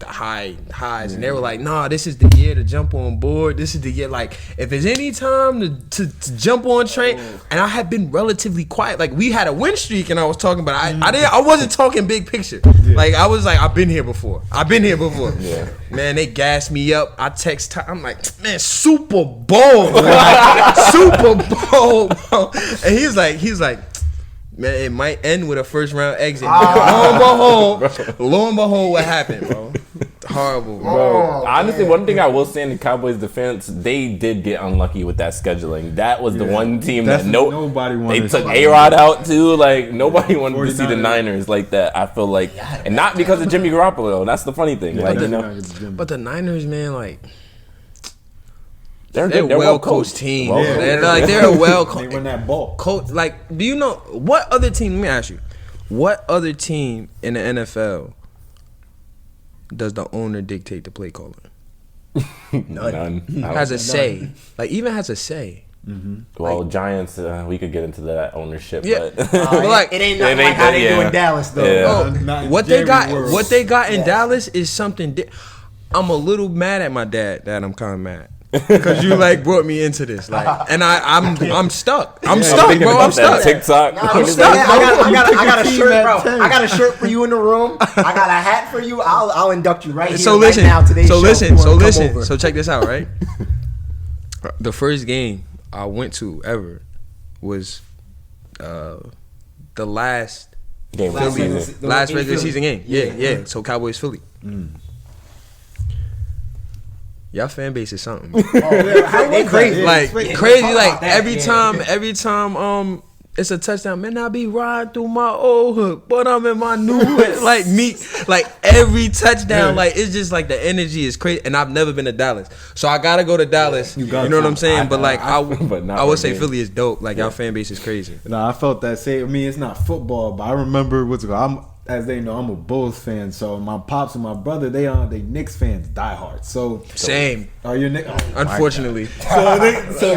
[SPEAKER 4] highs, and they were like, nah, this is the year to jump on board. This is the year like if there's any time to jump on train. And I had been relatively quiet. Like we had a win streak, and I was talking, but I wasn't talking big picture. Like I was like I've been here before. Yeah. Man, they gassed me up. I text Ty, I'm like, man, Super Bowl, Super Bowl, bro. And he's like, man, it might end with a first round exit. Lo and behold, what happened, bro? Horrible,
[SPEAKER 3] bro. Honestly, one thing I will say in the Cowboys' defense, they did get unlucky with that scheduling. That was the one team that
[SPEAKER 2] nobody wanted.
[SPEAKER 3] They took A-Rod out too. Like nobody wanted to see the Niners like that. I feel like, and not because of Jimmy Garoppolo. That's the funny thing.
[SPEAKER 4] But the Niners, man, like.
[SPEAKER 3] They're
[SPEAKER 5] a
[SPEAKER 3] good.
[SPEAKER 5] well coached team.
[SPEAKER 3] Well
[SPEAKER 5] They're
[SPEAKER 3] coached.
[SPEAKER 5] they're a well
[SPEAKER 2] They run that ball.
[SPEAKER 5] coach. Like, do you know what other team? Let me ask you, what other team in the NFL does the owner dictate the play calling?
[SPEAKER 3] None.
[SPEAKER 5] Has a say. Like, even has a say.
[SPEAKER 3] Well, Giants, we could get into that ownership,
[SPEAKER 5] Yeah.
[SPEAKER 3] but
[SPEAKER 5] But like,
[SPEAKER 1] It ain't nothing like how they do in Dallas, though.
[SPEAKER 3] Yeah.
[SPEAKER 2] Not
[SPEAKER 5] what they
[SPEAKER 2] Jerry
[SPEAKER 5] got,
[SPEAKER 2] World.
[SPEAKER 5] what they got in Dallas is something. I'm a little mad at my dad. Dad, I'm kind of mad because you like brought me into this, like, and I'm stuck. I'm stuck,
[SPEAKER 3] thinking
[SPEAKER 5] bro.
[SPEAKER 3] about
[SPEAKER 5] I'm stuck.
[SPEAKER 3] that TikTok.
[SPEAKER 5] I'm
[SPEAKER 1] stuck.
[SPEAKER 5] stuck.
[SPEAKER 1] I got a
[SPEAKER 2] Team
[SPEAKER 1] shirt,
[SPEAKER 2] at
[SPEAKER 1] bro.
[SPEAKER 2] 10.
[SPEAKER 1] I got a shirt for you in the room. I got a hat for you. I'll induct you right here,
[SPEAKER 5] So
[SPEAKER 1] right
[SPEAKER 5] listen,
[SPEAKER 1] now. Today's
[SPEAKER 5] so
[SPEAKER 1] show.
[SPEAKER 5] listen,
[SPEAKER 1] If you
[SPEAKER 5] so
[SPEAKER 1] wanna come
[SPEAKER 5] listen.
[SPEAKER 1] over.
[SPEAKER 5] So check this out, right? The first game I went to ever was the last
[SPEAKER 3] Game of the
[SPEAKER 1] Last
[SPEAKER 3] season.
[SPEAKER 1] season.
[SPEAKER 5] last
[SPEAKER 1] in
[SPEAKER 5] regular
[SPEAKER 1] Philly.
[SPEAKER 5] season game. Yeah,
[SPEAKER 1] Yeah.
[SPEAKER 5] yeah. So Cowboys Philly. Y'all fan base is something.
[SPEAKER 1] They crazy.
[SPEAKER 5] Like
[SPEAKER 2] Yeah,
[SPEAKER 5] crazy.
[SPEAKER 1] talk
[SPEAKER 5] Like
[SPEAKER 1] about that,
[SPEAKER 5] every time it's a touchdown. Man, I be riding through my old hood, but I'm in my new hood. Like me, like every touchdown, like it's just like the energy is crazy. And I've never been to Dallas, so I gotta go to Dallas. You
[SPEAKER 2] got
[SPEAKER 5] know what
[SPEAKER 2] to.
[SPEAKER 5] I'm saying? But like
[SPEAKER 3] but not
[SPEAKER 5] I would
[SPEAKER 3] for
[SPEAKER 5] say
[SPEAKER 3] game.
[SPEAKER 5] Philly is dope. Like y'all fan base is crazy.
[SPEAKER 2] Nah, I felt that same. I mean, it's not football, but I remember what's it called. As they know, I'm a Bulls fan. So my pops and my brother, they Knicks fans, diehard. So
[SPEAKER 5] Same.
[SPEAKER 2] Are you Knicks? Oh,
[SPEAKER 5] Unfortunately,
[SPEAKER 2] so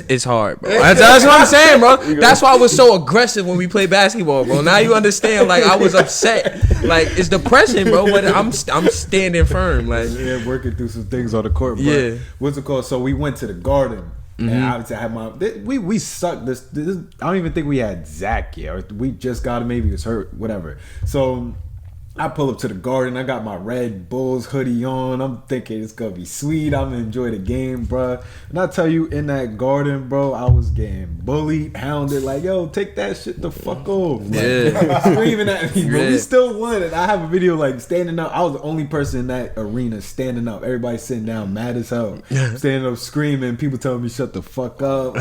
[SPEAKER 5] it's hard, bro. That's what I'm saying, bro. That's why I was so aggressive when we played basketball, bro. Now you understand. Like I was upset. Like it's depressing, bro. But I'm standing firm. Like
[SPEAKER 2] yeah, working through some things on the court. But
[SPEAKER 5] Yeah.
[SPEAKER 2] what's it called? So we went to the Garden. And obviously I had we sucked this. I don't even think we had Zach yet. Or we just got him. Maybe he was hurt. Whatever. So I pull up to the Garden. I got my Red Bulls hoodie on. I'm thinking it's gonna be sweet. I'm gonna enjoy the game, bro. And I tell you, in that Garden, bro, I was getting bullied, hounded. Like, yo, take that shit the fuck off. Like,
[SPEAKER 5] Yeah.
[SPEAKER 2] screaming at me. But
[SPEAKER 5] Yeah.
[SPEAKER 2] we still won. And I have a video like standing up. I was the only person in that arena standing up. Everybody sitting down, mad as hell, standing up, screaming. People telling me shut the fuck up.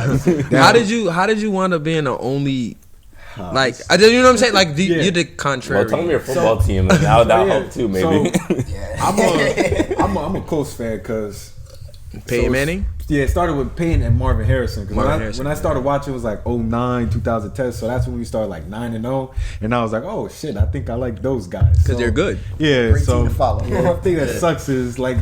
[SPEAKER 5] how did you wind up being the only? Like, you know what I'm saying? Like,
[SPEAKER 2] Yeah.
[SPEAKER 5] you're the contrary.
[SPEAKER 3] Well, tell me your football team. That'll help too, maybe.
[SPEAKER 2] I'm a Colts fan because
[SPEAKER 5] Peyton Manning.
[SPEAKER 2] Yeah, it started with Peyton and Marvin Harrison. 'Cause
[SPEAKER 5] Marvin Harrison,
[SPEAKER 2] when I started watching, it was like 09, 2010. So that's when we started like 9-0. And I was like, oh shit, I think I like those guys.
[SPEAKER 5] Because they're good.
[SPEAKER 2] Yeah,
[SPEAKER 1] Great
[SPEAKER 2] so
[SPEAKER 1] team to follow.
[SPEAKER 2] The thing that sucks is like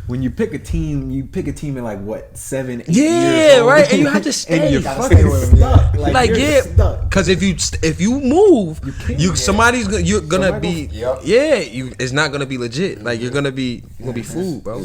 [SPEAKER 2] when you pick a team in like what 7, 8
[SPEAKER 5] Yeah,
[SPEAKER 2] years old.
[SPEAKER 5] right, and you have to stay.
[SPEAKER 2] And you're
[SPEAKER 1] Gotta
[SPEAKER 2] fucking
[SPEAKER 1] stay with 'em,
[SPEAKER 2] stuck.
[SPEAKER 5] Like
[SPEAKER 2] you're
[SPEAKER 5] yeah,
[SPEAKER 2] stuck.
[SPEAKER 5] because if you move, you're gonna be
[SPEAKER 1] Yep.
[SPEAKER 5] it's not gonna be legit. Like you're gonna be fooled, bro.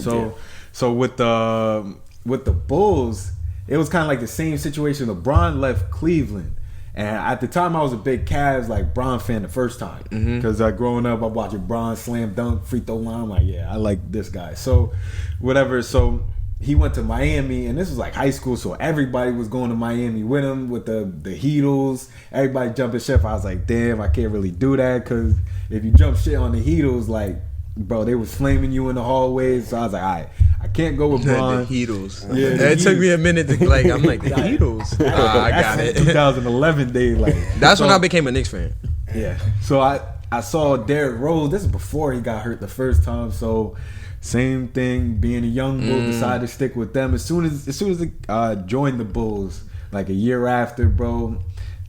[SPEAKER 2] So with the Bulls, it was kind of like the same situation. LeBron left Cleveland, and at the time I was a big Cavs like Bron fan the first time because growing up I watching Bron slam dunk free throw line. I'm like, yeah, I like this guy. So whatever. So he went to Miami, and this was like high school, so everybody was going to Miami with him with the Heatles. Everybody jumping ship. I was like, damn, I can't really do that because if you jump shit on the Heatles, like, bro, they was flaming you in the hallways. So I was like, all right, I can't go with
[SPEAKER 5] The
[SPEAKER 2] Bron.
[SPEAKER 5] Heatles.
[SPEAKER 2] Yeah, the
[SPEAKER 5] It took me a
[SPEAKER 2] Heatles.
[SPEAKER 5] minute to like. I'm like the Heatles. I got
[SPEAKER 2] That's
[SPEAKER 5] it.
[SPEAKER 2] 2011 day, like
[SPEAKER 5] That's when I became a Knicks fan.
[SPEAKER 2] yeah. So I saw Derrick Rose. This is before he got hurt the first time. So same thing. Being a young Bull, decided to stick with them. As soon as I joined the Bulls, like a year after, bro,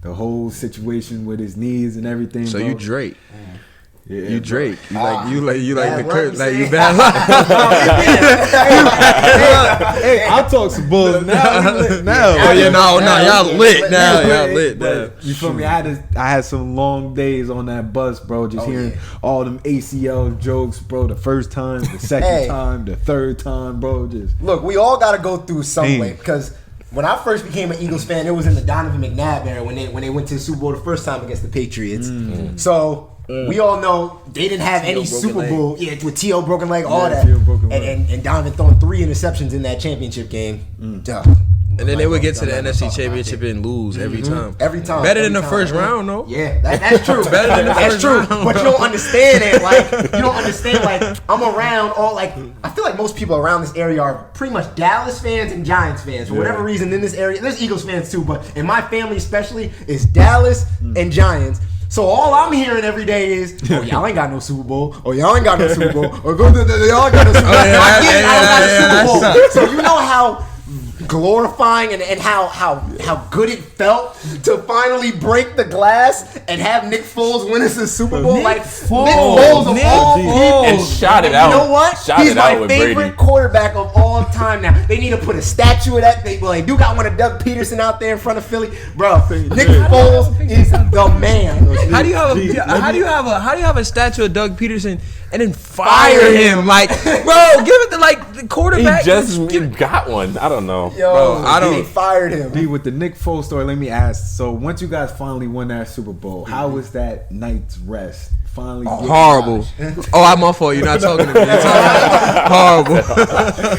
[SPEAKER 2] the whole situation with his knees and everything.
[SPEAKER 5] So
[SPEAKER 2] bro.
[SPEAKER 5] you Drake.
[SPEAKER 2] Yeah,
[SPEAKER 5] You
[SPEAKER 2] bro.
[SPEAKER 5] Drake. You like the
[SPEAKER 1] Bad
[SPEAKER 5] Kurt.
[SPEAKER 1] luck,
[SPEAKER 5] Like
[SPEAKER 1] you
[SPEAKER 5] you
[SPEAKER 1] say?
[SPEAKER 5] bad luck.
[SPEAKER 2] Hey, I'll talk some Bulls now. We lit now.
[SPEAKER 5] Oh yeah, no, y'all lit now.
[SPEAKER 2] Yeah,
[SPEAKER 5] Y'all lit now.
[SPEAKER 2] but you feel me? I had some long days on that bus, bro. Just hearing all them ACL jokes, bro. The first time, the second
[SPEAKER 1] Hey.
[SPEAKER 2] time, the third time, bro. Just
[SPEAKER 1] Look, we all got to go through some
[SPEAKER 2] Damn.
[SPEAKER 1] way because when I first became an Eagles fan, it was in the Donovan McNabb era when they went to the Super Bowl the first time against the Patriots. So we all know they didn't have any
[SPEAKER 5] broken
[SPEAKER 1] Super
[SPEAKER 5] leg.
[SPEAKER 1] Bowl. Yeah, with T.O. broken leg, all
[SPEAKER 2] Yeah,
[SPEAKER 1] that.
[SPEAKER 2] T.O. broken leg.
[SPEAKER 1] And Donovan throwing 3 interceptions in that championship game. Duh.
[SPEAKER 5] And then they would get to the NFC Championship and lose every time.
[SPEAKER 1] Every time.
[SPEAKER 5] Better
[SPEAKER 1] every
[SPEAKER 5] than the
[SPEAKER 1] time,
[SPEAKER 5] first
[SPEAKER 1] man.
[SPEAKER 5] round, though.
[SPEAKER 1] Yeah, that's true.
[SPEAKER 5] Better than the
[SPEAKER 1] That's
[SPEAKER 5] first
[SPEAKER 1] true.
[SPEAKER 5] round,
[SPEAKER 1] But you
[SPEAKER 5] bro.
[SPEAKER 1] don't understand it. Like you don't understand. Like I'm around all like I feel like most people around this area are pretty much Dallas fans and Giants fans for whatever reason in this area. There's Eagles fans too, but in my family especially, it's Dallas and Giants. So all I'm hearing every day is, oh, y'all ain't got no Super Bowl. Oh, y'all ain't got no Super Bowl. Or y'all ain't got no Super Bowl. I get it, I don't got a Super Bowl. So you know how glorifying and how good it felt to finally break the glass and have Nick Foles win us a Super Bowl. Nick Foles of all people.
[SPEAKER 3] And shot it out.
[SPEAKER 1] You know what? He's my favorite quarterback of all time now. They need to put a statue of that. They do got one of Doug Peterson out there in front of Philly. Bro, Nick Foles is the man.
[SPEAKER 5] How do you have a statue of Doug Peterson and then fire him? Like, bro, give it to the quarterback.
[SPEAKER 3] He just got one. I don't know.
[SPEAKER 1] Yo,
[SPEAKER 5] bro,
[SPEAKER 1] they fired him.
[SPEAKER 2] B, with the Nick Foles story, let me ask. So once you guys finally won that Super Bowl, how was that night's rest? Finally,
[SPEAKER 5] horrible. Oh, I'm my fault. You're not talking to me. Horrible.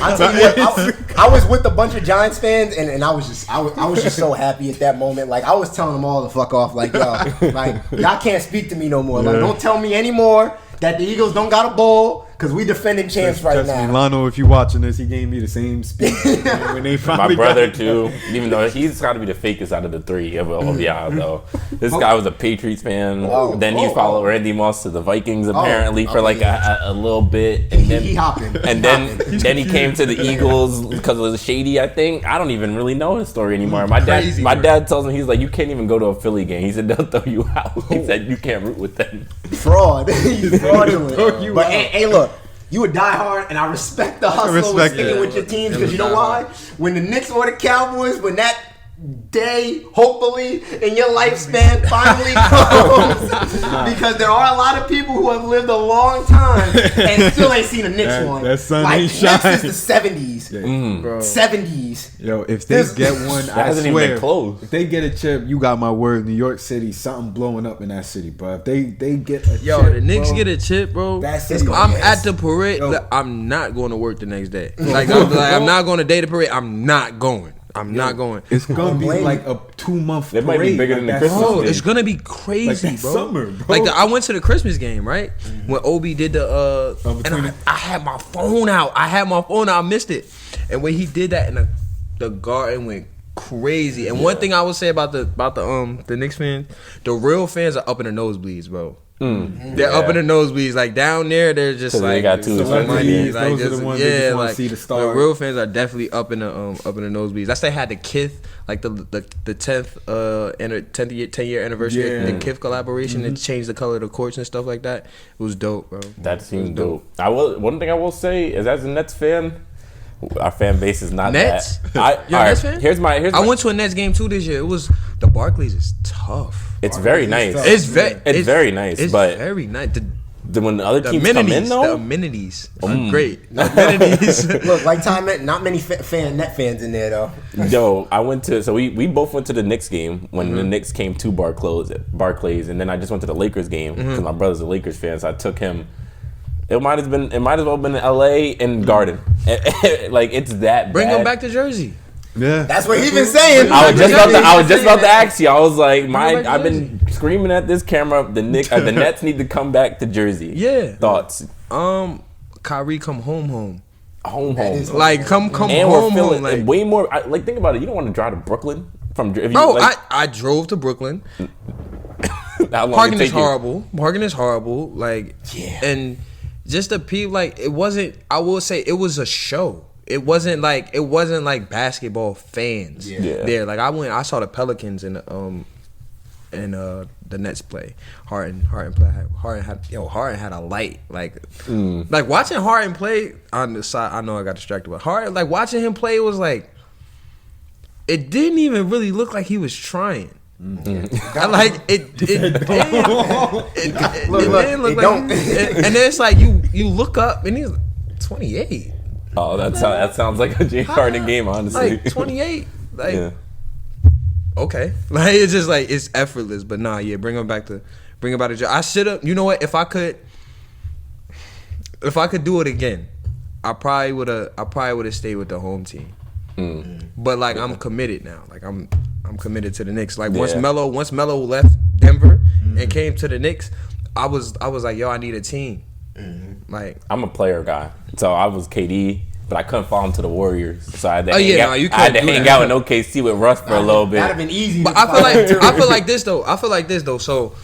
[SPEAKER 1] I tell you what, I was with a bunch of Giants fans, and I was just so happy at that moment. Like, I was telling them all to fuck off. Like, y'all can't speak to me no more. Like, don't tell me anymore that the Eagles don't got a bowl. Because we defending champs right now.
[SPEAKER 2] Lano, if you're watching this, he gave me the same speech when they finally
[SPEAKER 3] my brother too. Even though he's got to be the fakest out of the three of y'all, though. This guy was a Patriots fan. Then he followed Randy Moss to the Vikings apparently for like a little bit, and then then he came to the Eagles because it was shady. I think I don't even really know his story anymore. My dad tells me, he's like, you can't even go to a Philly game. He said they'll throw you out. He said you can't root with them.
[SPEAKER 1] Fraud. He's fraudulent. But hey, look. You a diehard, and I respect the hustle and sticking with your teams because you know why? When the Knicks or the Cowboys, when that day, hopefully, in your lifespan finally comes, because there are a lot of people who have lived a long time and still ain't seen a Knicks one.
[SPEAKER 2] That sun
[SPEAKER 1] like
[SPEAKER 2] ain't shine.
[SPEAKER 1] Knicks is the 70s.
[SPEAKER 2] Bro.
[SPEAKER 1] 70s.
[SPEAKER 2] Yo, if they get one, I
[SPEAKER 3] hasn't even
[SPEAKER 2] swear,
[SPEAKER 3] been close.
[SPEAKER 2] if they get a chip, you got my word. New York City, something blowing up in that city, bro. If they get a chip,
[SPEAKER 5] the Knicks get a chip, bro. I'm at the parade. I'm not going to work the next day. I'm not going to day the parade. I'm not going. Not going.
[SPEAKER 2] It's gonna be like a 2-month parade.
[SPEAKER 3] It might be bigger than the Christmas
[SPEAKER 5] Bro,
[SPEAKER 3] game.
[SPEAKER 5] it's gonna be crazy,
[SPEAKER 2] like
[SPEAKER 5] bro.
[SPEAKER 2] Summer, bro.
[SPEAKER 5] Like I went to the Christmas game, right? When Obi did the and I had my phone out. I missed it. And when he did that, and the garden went crazy. And one thing I would say about the Knicks fans, the real fans are up in the nosebleeds, bro. They're up in the nosebleeds. Like down there, they're just like
[SPEAKER 3] they got two
[SPEAKER 2] celebrities. Those are the ones that just want to see the star.
[SPEAKER 5] The real fans are definitely up in the nosebleeds. That's they had the Kith, like the 10 year anniversary, the Kith collaboration that changed the color of the courts and stuff like that. It was dope, bro.
[SPEAKER 3] That seems dope. One thing I will say is, as a Nets fan, our fan base is not
[SPEAKER 5] Nets?
[SPEAKER 3] that.
[SPEAKER 5] You're a Nets fan?
[SPEAKER 3] Here's my.
[SPEAKER 5] I went to a Nets game too this year. It was the Barclays is tough.
[SPEAKER 3] It's very nice.
[SPEAKER 5] It's very nice.
[SPEAKER 3] It's
[SPEAKER 5] but
[SPEAKER 3] very nice.
[SPEAKER 5] When
[SPEAKER 3] the other teams come in, though,
[SPEAKER 5] the amenities are great. The amenities.
[SPEAKER 1] Look, like time, not many Net fans in there though.
[SPEAKER 3] Yo, I went to we both went to the Knicks game when the Knicks came to Barclays, and then I just went to the Lakers game because my brother's a Lakers fan, so I took him. It might as well been in LA and Garden. Like, it's that
[SPEAKER 5] Bring
[SPEAKER 3] bad.
[SPEAKER 5] him back to Jersey.
[SPEAKER 2] Yeah,
[SPEAKER 1] that's what he been saying.
[SPEAKER 3] I was just about to ask you. I was like, I've been screaming at this camera. The Nets need to come back to Jersey.
[SPEAKER 5] Yeah.
[SPEAKER 3] Thoughts?
[SPEAKER 5] Kyrie, come home.
[SPEAKER 3] Like,
[SPEAKER 5] come
[SPEAKER 3] and
[SPEAKER 5] home.
[SPEAKER 3] We're feeling
[SPEAKER 5] Like,
[SPEAKER 3] way more. Like, think about it. You don't want to drive to Brooklyn from.
[SPEAKER 5] I drove to Brooklyn.
[SPEAKER 3] How long
[SPEAKER 5] Parking
[SPEAKER 3] it
[SPEAKER 5] is
[SPEAKER 3] take you?
[SPEAKER 5] horrible. Like, and just the people. Like, it wasn't. I will say it was a show. It wasn't like basketball fans there. Like, I saw the Pelicans and the Nets play. Harden had a light. Like watching Harden play on the side. I know I got distracted, but Harden, like, watching him play was like, it didn't even really look like he was trying. I like it. It didn't look like. And then it's like you look up and he's 28.
[SPEAKER 3] Oh, that sounds like a James Harden game, honestly.
[SPEAKER 5] Like 28, like okay, like it's just like it's effortless. But nah, bring him back to. I should have. You know what? If I could do it again, I probably would have stayed with the home team. But like I'm committed now. Like I'm committed to the Knicks. Like once Melo left Denver and came to the Knicks, I was like, yo, I need a team. Like, I'm
[SPEAKER 3] a player guy, so I was KD, but I couldn't fall into the Warriors, so I had to hang out in OKC with Russ for a little bit.
[SPEAKER 1] That'd have been easy.
[SPEAKER 5] But I feel like this though. So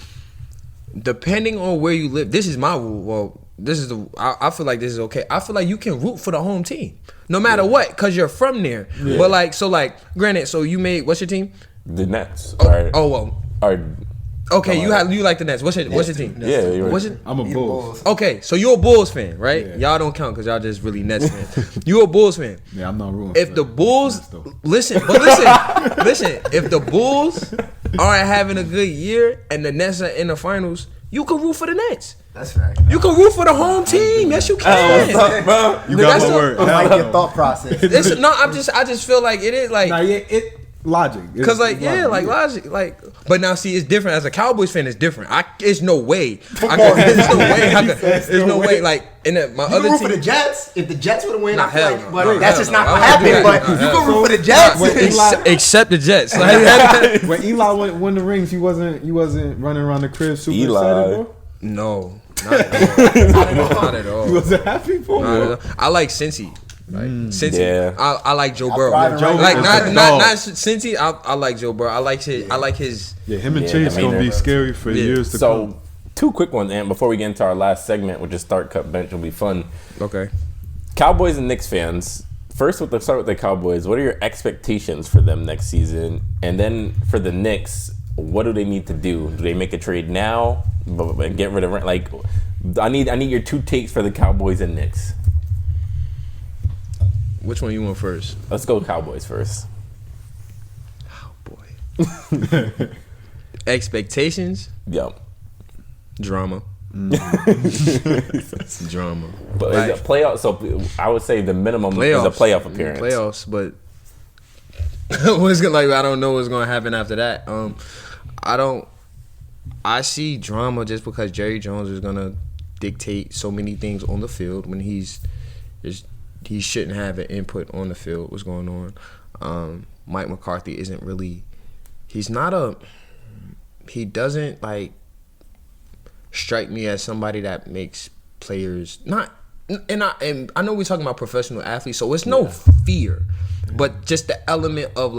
[SPEAKER 5] depending on where you live, this is my rule. Well, this is I feel like this is okay. I feel like you can root for the home team no matter what, because you're from there. Yeah. But granted, so you made, what's your team?
[SPEAKER 3] The Nets.
[SPEAKER 5] Okay, you like the Nets. What's your team?
[SPEAKER 3] Yeah,
[SPEAKER 5] what's it?
[SPEAKER 2] I'm a Bulls.
[SPEAKER 5] Okay, so you're a Bulls fan, right? Yeah. Y'all don't count because y'all just really Nets fans. You a Bulls fan.
[SPEAKER 2] Yeah, I'm not rooting.
[SPEAKER 5] If the Bulls, listen. If the Bulls aren't having a good year and the Nets are in the finals, you can root for the Nets.
[SPEAKER 1] That's right.
[SPEAKER 5] You can root for the home team. Yes, you can.
[SPEAKER 2] What's up, bro? You got my word.
[SPEAKER 1] I like your thought process.
[SPEAKER 5] I just feel like it is like.
[SPEAKER 2] Logic.
[SPEAKER 5] Cause logic. But now see, it's different. As a Cowboys fan, it's different. There's no way. There's no way. Like my other
[SPEAKER 1] root
[SPEAKER 5] team.
[SPEAKER 1] For the Jets. If the Jets would have won,
[SPEAKER 5] but
[SPEAKER 1] that's just not what happened. But you can root for the Jets.
[SPEAKER 5] Except the Jets.
[SPEAKER 2] When Eli won the rings, he wasn't running around the crib super excited, bro.
[SPEAKER 5] No, not at all.
[SPEAKER 2] He wasn't happy for him.
[SPEAKER 5] I like Cincy. Cincy.
[SPEAKER 3] Yeah.
[SPEAKER 5] I like Joe Burrow. Not Cincy. I like Joe Burrow. I like his.
[SPEAKER 2] Yeah, him and Chase gonna be scary for years to come.
[SPEAKER 3] So, 2 quick ones, and before we get into our last segment, which is start cut bench, will be fun.
[SPEAKER 5] Okay.
[SPEAKER 3] Cowboys and Knicks fans. First, let's start with the Cowboys. What are your expectations for them next season? And then for the Knicks, what do they need to do? Do they make a trade now? Get rid of I need your 2 takes for the Cowboys and Knicks.
[SPEAKER 5] Which one you want first?
[SPEAKER 3] Let's go Cowboys first.
[SPEAKER 5] Oh boy. Expectations?
[SPEAKER 3] Yep.
[SPEAKER 5] Drama. Drama.
[SPEAKER 3] But is it playoff? So I would say the minimum is a playoff appearance.
[SPEAKER 5] Playoffs, but I don't know what's gonna happen after that. I see drama just because Jerry Jones is gonna dictate so many things on the field when he shouldn't have an input on the field. What's going on? Mike McCarthy isn't really. He doesn't strike me as somebody that makes players not. And I know we're talking about professional athletes, so it's no fear, but just the element of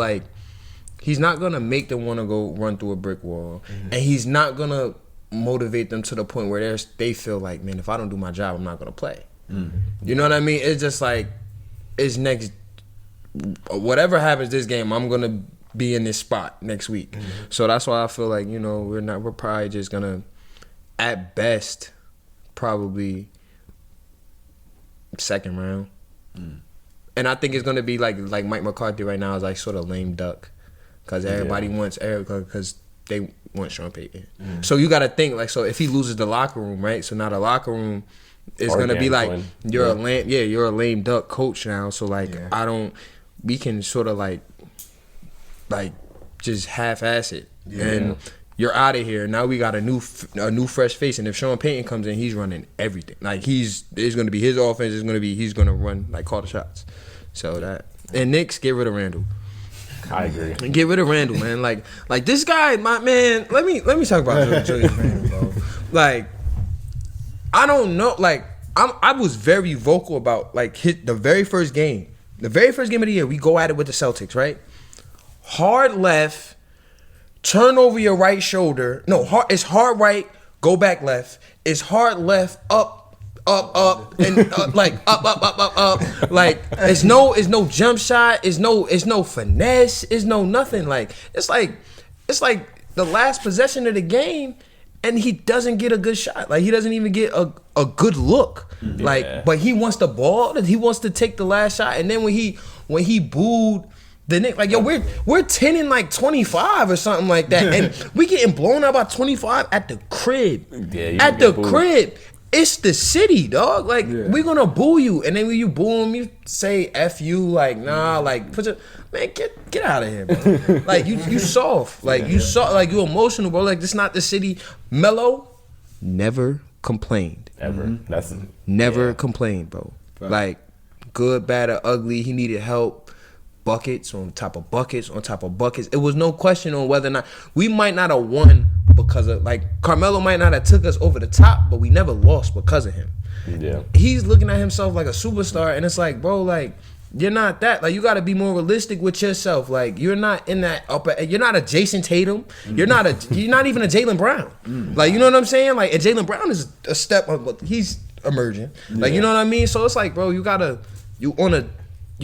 [SPEAKER 5] he's not gonna make them want to go run through a brick wall, and he's not gonna motivate them to the point where they feel like, man, if I don't do my job, I'm not gonna play. You know what I mean? It's just it's next. Whatever happens this game, I'm gonna be in this spot next week. So that's why I feel like we're probably just gonna, at best, probably second round. And I think it's gonna be like Mike McCarthy right now is sort of lame duck, because everybody wants Eric because they want Sean Payton. So you got to think so if he loses the locker room, right? So now the locker room. It's gonna be you're a lame duck coach now. So we can sort of just half-ass it, and you're out of here. Now we got a new fresh face, and if Sean Payton comes in, he's running everything. It's gonna be his offense. He's gonna run call the shots. So that and Knicks, get rid of Randall.
[SPEAKER 3] I agree.
[SPEAKER 5] And get rid of Randall, man. Like this guy, my man. Let me talk about Julius Randall, bro. I don't know. I was very vocal about the very first game of the year. We go at it with the Celtics, right? Hard left, turn over your right shoulder. No, it's hard right, go back left. It's hard left, up, and up. It's no jump shot. It's no finesse. It's no nothing. It's like the last possession of the game. And he doesn't get a good shot. He doesn't even get a good look. But he wants the ball. He wants to take the last shot. And then when he booed the Knicks, we're 10 and 25 or something like that, and we getting blown out by 25 at the crib. At the crib. It's the city, dog. We're gonna boo you, and then when you boo him, you say "F you," put your man, get out of here, bro. You soft, you emotional, bro. This not the city. Melo never complained.
[SPEAKER 3] Ever. That's
[SPEAKER 5] never complained, bro. Good, bad, or ugly, he needed help. Buckets on top of buckets on top of buckets. It was no question on whether or not we might not have won because of Carmelo might not have took us over the top, but we never lost because of him. Yeah, he's looking at himself like a superstar, and it's bro, you're not that. Like, you got to be more realistic with yourself. Like, you're not in that upper. You're not a Jason Tatum. You're not even a Jaylen Brown. Like, you know what I'm saying? Like, and Jaylen Brown is a step up, but he's emerging. Like, you know what I mean? So it's like, bro, you're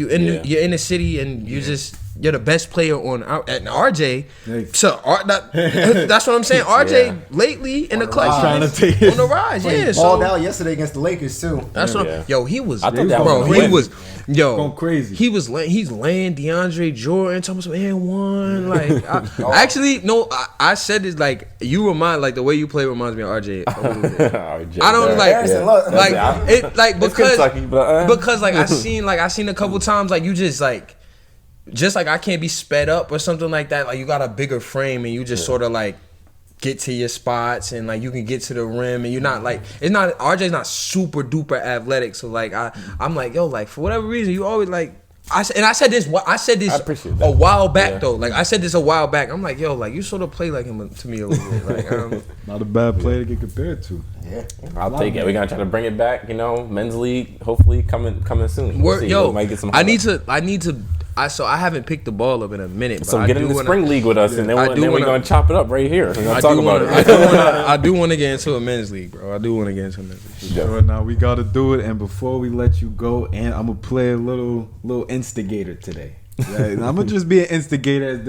[SPEAKER 5] in the city and you're the best player on and RJ. That's what I'm saying. RJ lately in the clutch
[SPEAKER 2] trying to take
[SPEAKER 5] on the rise. Yeah,
[SPEAKER 1] balled
[SPEAKER 5] so
[SPEAKER 1] out yesterday against the Lakers too.
[SPEAKER 5] that's what. Yo, he was.
[SPEAKER 3] I thought that
[SPEAKER 5] bro.
[SPEAKER 3] was
[SPEAKER 5] He
[SPEAKER 3] win.
[SPEAKER 5] was. Yo,
[SPEAKER 2] Going crazy.
[SPEAKER 5] He's laying DeAndre Jordan, talking some and one. Like, actually, no. I said this like you remind like the way you play reminds me of RJ. I don't like
[SPEAKER 1] Harrison, look.
[SPEAKER 5] like it like
[SPEAKER 3] It's
[SPEAKER 5] because
[SPEAKER 3] Kentucky, but,
[SPEAKER 5] because like I seen a couple times like you just like I can't be sped up or something like that. Like, you got a bigger frame and you just sort of like get to your spots and like you can get to the rim and you're not like RJ's not super duper athletic. So like I'm like, yo, like for whatever reason you always like I said this
[SPEAKER 3] appreciate that.
[SPEAKER 5] a while back though. Like I said this a while back. I'm like, yo, like you sort of play like him to me a little bit. Like
[SPEAKER 2] Not a bad player to get compared to.
[SPEAKER 1] Yeah.
[SPEAKER 3] I'll take it. We're gonna try to bring it back. You know, men's league hopefully coming soon. We'll see.
[SPEAKER 5] yo,
[SPEAKER 3] We might get some
[SPEAKER 5] I need to. I haven't picked the ball up in a minute. But
[SPEAKER 3] So get in the spring league with us, and then we're gonna chop it up right here. We're gonna talk about it.
[SPEAKER 5] I do want to get into a men's league, bro. I do want to get into a men's league.
[SPEAKER 2] Sure, now we gotta do it. And before we let you go, and I'm gonna play a little instigator today. Right? I'm gonna just be an instigator as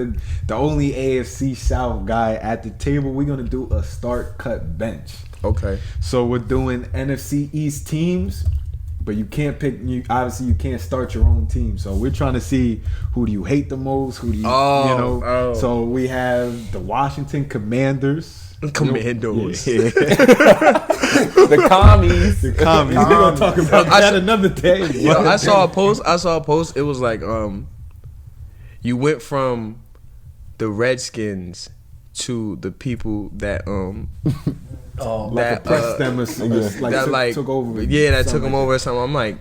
[SPEAKER 2] the only AFC South guy at the table. We're gonna do a start cut bench.
[SPEAKER 5] Okay.
[SPEAKER 2] So we're doing NFC East teams, but you can't pick. Obviously, you can't start your own team. So we're trying to see who do you hate the most. Who do you
[SPEAKER 5] Oh.
[SPEAKER 2] So we have the Washington Commanders.
[SPEAKER 5] Commandos.
[SPEAKER 2] Yeah.
[SPEAKER 3] The commies.
[SPEAKER 2] The commies. We're gonna talk about that another day.
[SPEAKER 5] Yo, I saw a post. It was like, you went from the Redskins to the people that
[SPEAKER 2] oppressed them took over.
[SPEAKER 5] Yeah, that took them over or something. I'm like,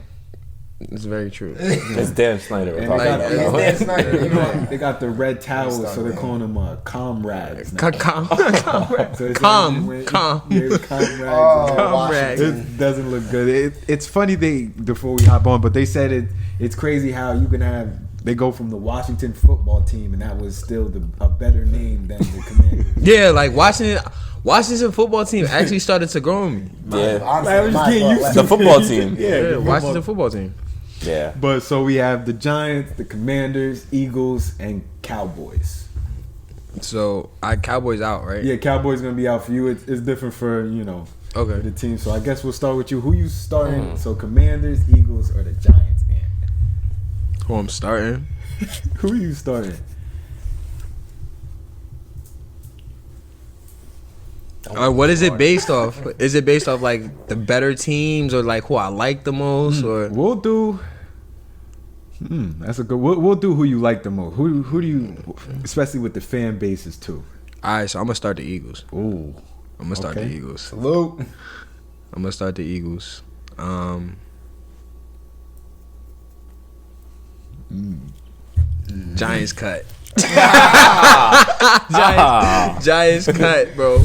[SPEAKER 5] it's very true.
[SPEAKER 3] It's Dan Snyder. We're
[SPEAKER 2] And
[SPEAKER 3] talking
[SPEAKER 2] they got-
[SPEAKER 3] about.
[SPEAKER 1] Dan Snyder.
[SPEAKER 2] They got the red towels, so they're calling them comrades. now. So it's
[SPEAKER 5] Calm.
[SPEAKER 2] Yeah, comrades.
[SPEAKER 5] Comrades.
[SPEAKER 2] It doesn't look good. It's funny before we hop on, but they said it's crazy how you can have. They go from the Washington football team, and that was still a better name than the Commanders.
[SPEAKER 5] Yeah, like Washington football team actually started to grow on me.
[SPEAKER 3] Yeah,
[SPEAKER 2] I was getting used to
[SPEAKER 3] the football team.
[SPEAKER 5] Yeah, Washington football team.
[SPEAKER 3] Yeah.
[SPEAKER 2] But so we have the Giants, the Commanders, Eagles, and Cowboys.
[SPEAKER 5] So Cowboys out, right?
[SPEAKER 2] Yeah, Cowboys gonna be out for you. It's different for
[SPEAKER 5] Okay.
[SPEAKER 2] the team. So I guess we'll start with you. Who you starting? So Commanders, Eagles, or the Giants? Man,
[SPEAKER 5] Who I'm starting?
[SPEAKER 2] who you starting?
[SPEAKER 5] What is it based off? Is it based off like the better teams or like who I like the most or?
[SPEAKER 2] We'll do. That's a good. We'll do who you like the most. Who do you, especially with the fan bases too.
[SPEAKER 5] All right, so I'm gonna start the Eagles.
[SPEAKER 2] Ooh,
[SPEAKER 5] I'm gonna start the
[SPEAKER 2] Okay.
[SPEAKER 5] Eagles.
[SPEAKER 1] Salute.
[SPEAKER 5] I'm gonna start the Eagles. Giants cut. Giants cut, bro.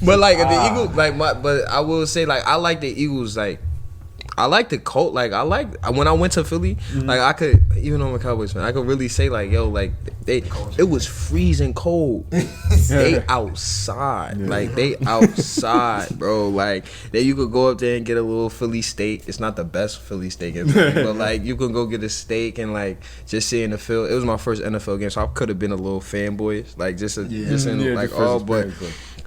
[SPEAKER 5] But like the Eagles, but I will say like I like the Eagles. Like I like the Colt. Like when I went to Philly, like I could, even though I'm a Cowboys fan, I could really say like, yo, like it was freezing cold. They outside, like they outside, bro. Like you could go up there and get a little Philly steak. It's not the best Philly steak in Philly, but like you can go get a steak and like just sit in the field. It was my first NFL game, so I could have been a little fanboy, like just in like all,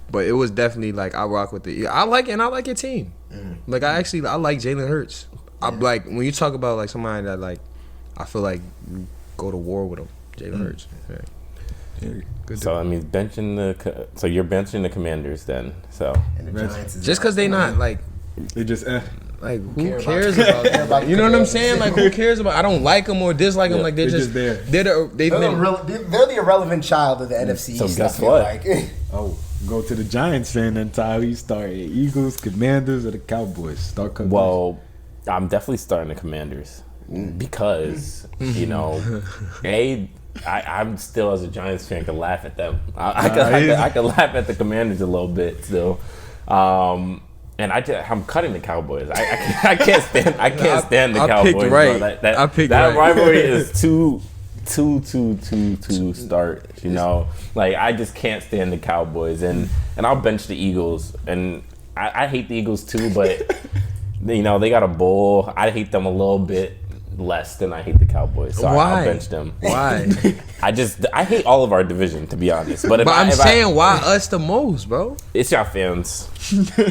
[SPEAKER 5] but it was definitely like I rock with the. I like your team. Like I like Jalen Hurts. I'm like when you talk about like somebody that like I feel like you go to war with him. Jalen Hurts. Yeah. Good
[SPEAKER 3] So I mean, so you're benching the Commanders then. So
[SPEAKER 1] And the Giants is
[SPEAKER 5] just because they not like
[SPEAKER 2] they just
[SPEAKER 5] like who cares about them? You know what I'm saying? Like who cares about? I don't like them or dislike them. Like they're just
[SPEAKER 2] there.
[SPEAKER 5] They're
[SPEAKER 1] they're the irrelevant child of the NFC
[SPEAKER 3] So
[SPEAKER 1] East.
[SPEAKER 3] guess
[SPEAKER 1] I feel
[SPEAKER 3] what?
[SPEAKER 1] like.
[SPEAKER 2] Oh, go to the Giants fan then. Ty, who you start? Eagles, Commanders, or the Cowboys? Start cut.
[SPEAKER 3] well, I'm definitely starting the Commanders because I'm still as a Giants fan can laugh at them. I can laugh at the Commanders a little bit still. And I'm cutting the Cowboys. I can't stand the
[SPEAKER 5] I
[SPEAKER 3] Cowboys.
[SPEAKER 5] picked right.
[SPEAKER 3] Bro.
[SPEAKER 5] I picked
[SPEAKER 3] that
[SPEAKER 5] right.
[SPEAKER 3] rivalry is too start. You know, like I just can't stand the Cowboys, and I'll bench the Eagles, and I hate the Eagles too, but you know they got a bowl. I hate them a little bit less than I hate the Cowboys. So
[SPEAKER 5] Why?
[SPEAKER 3] I'll bench them.
[SPEAKER 5] Why?
[SPEAKER 3] I hate all of our division, to be honest. But
[SPEAKER 5] I'm saying why us the most, bro?
[SPEAKER 3] it's y'all fans.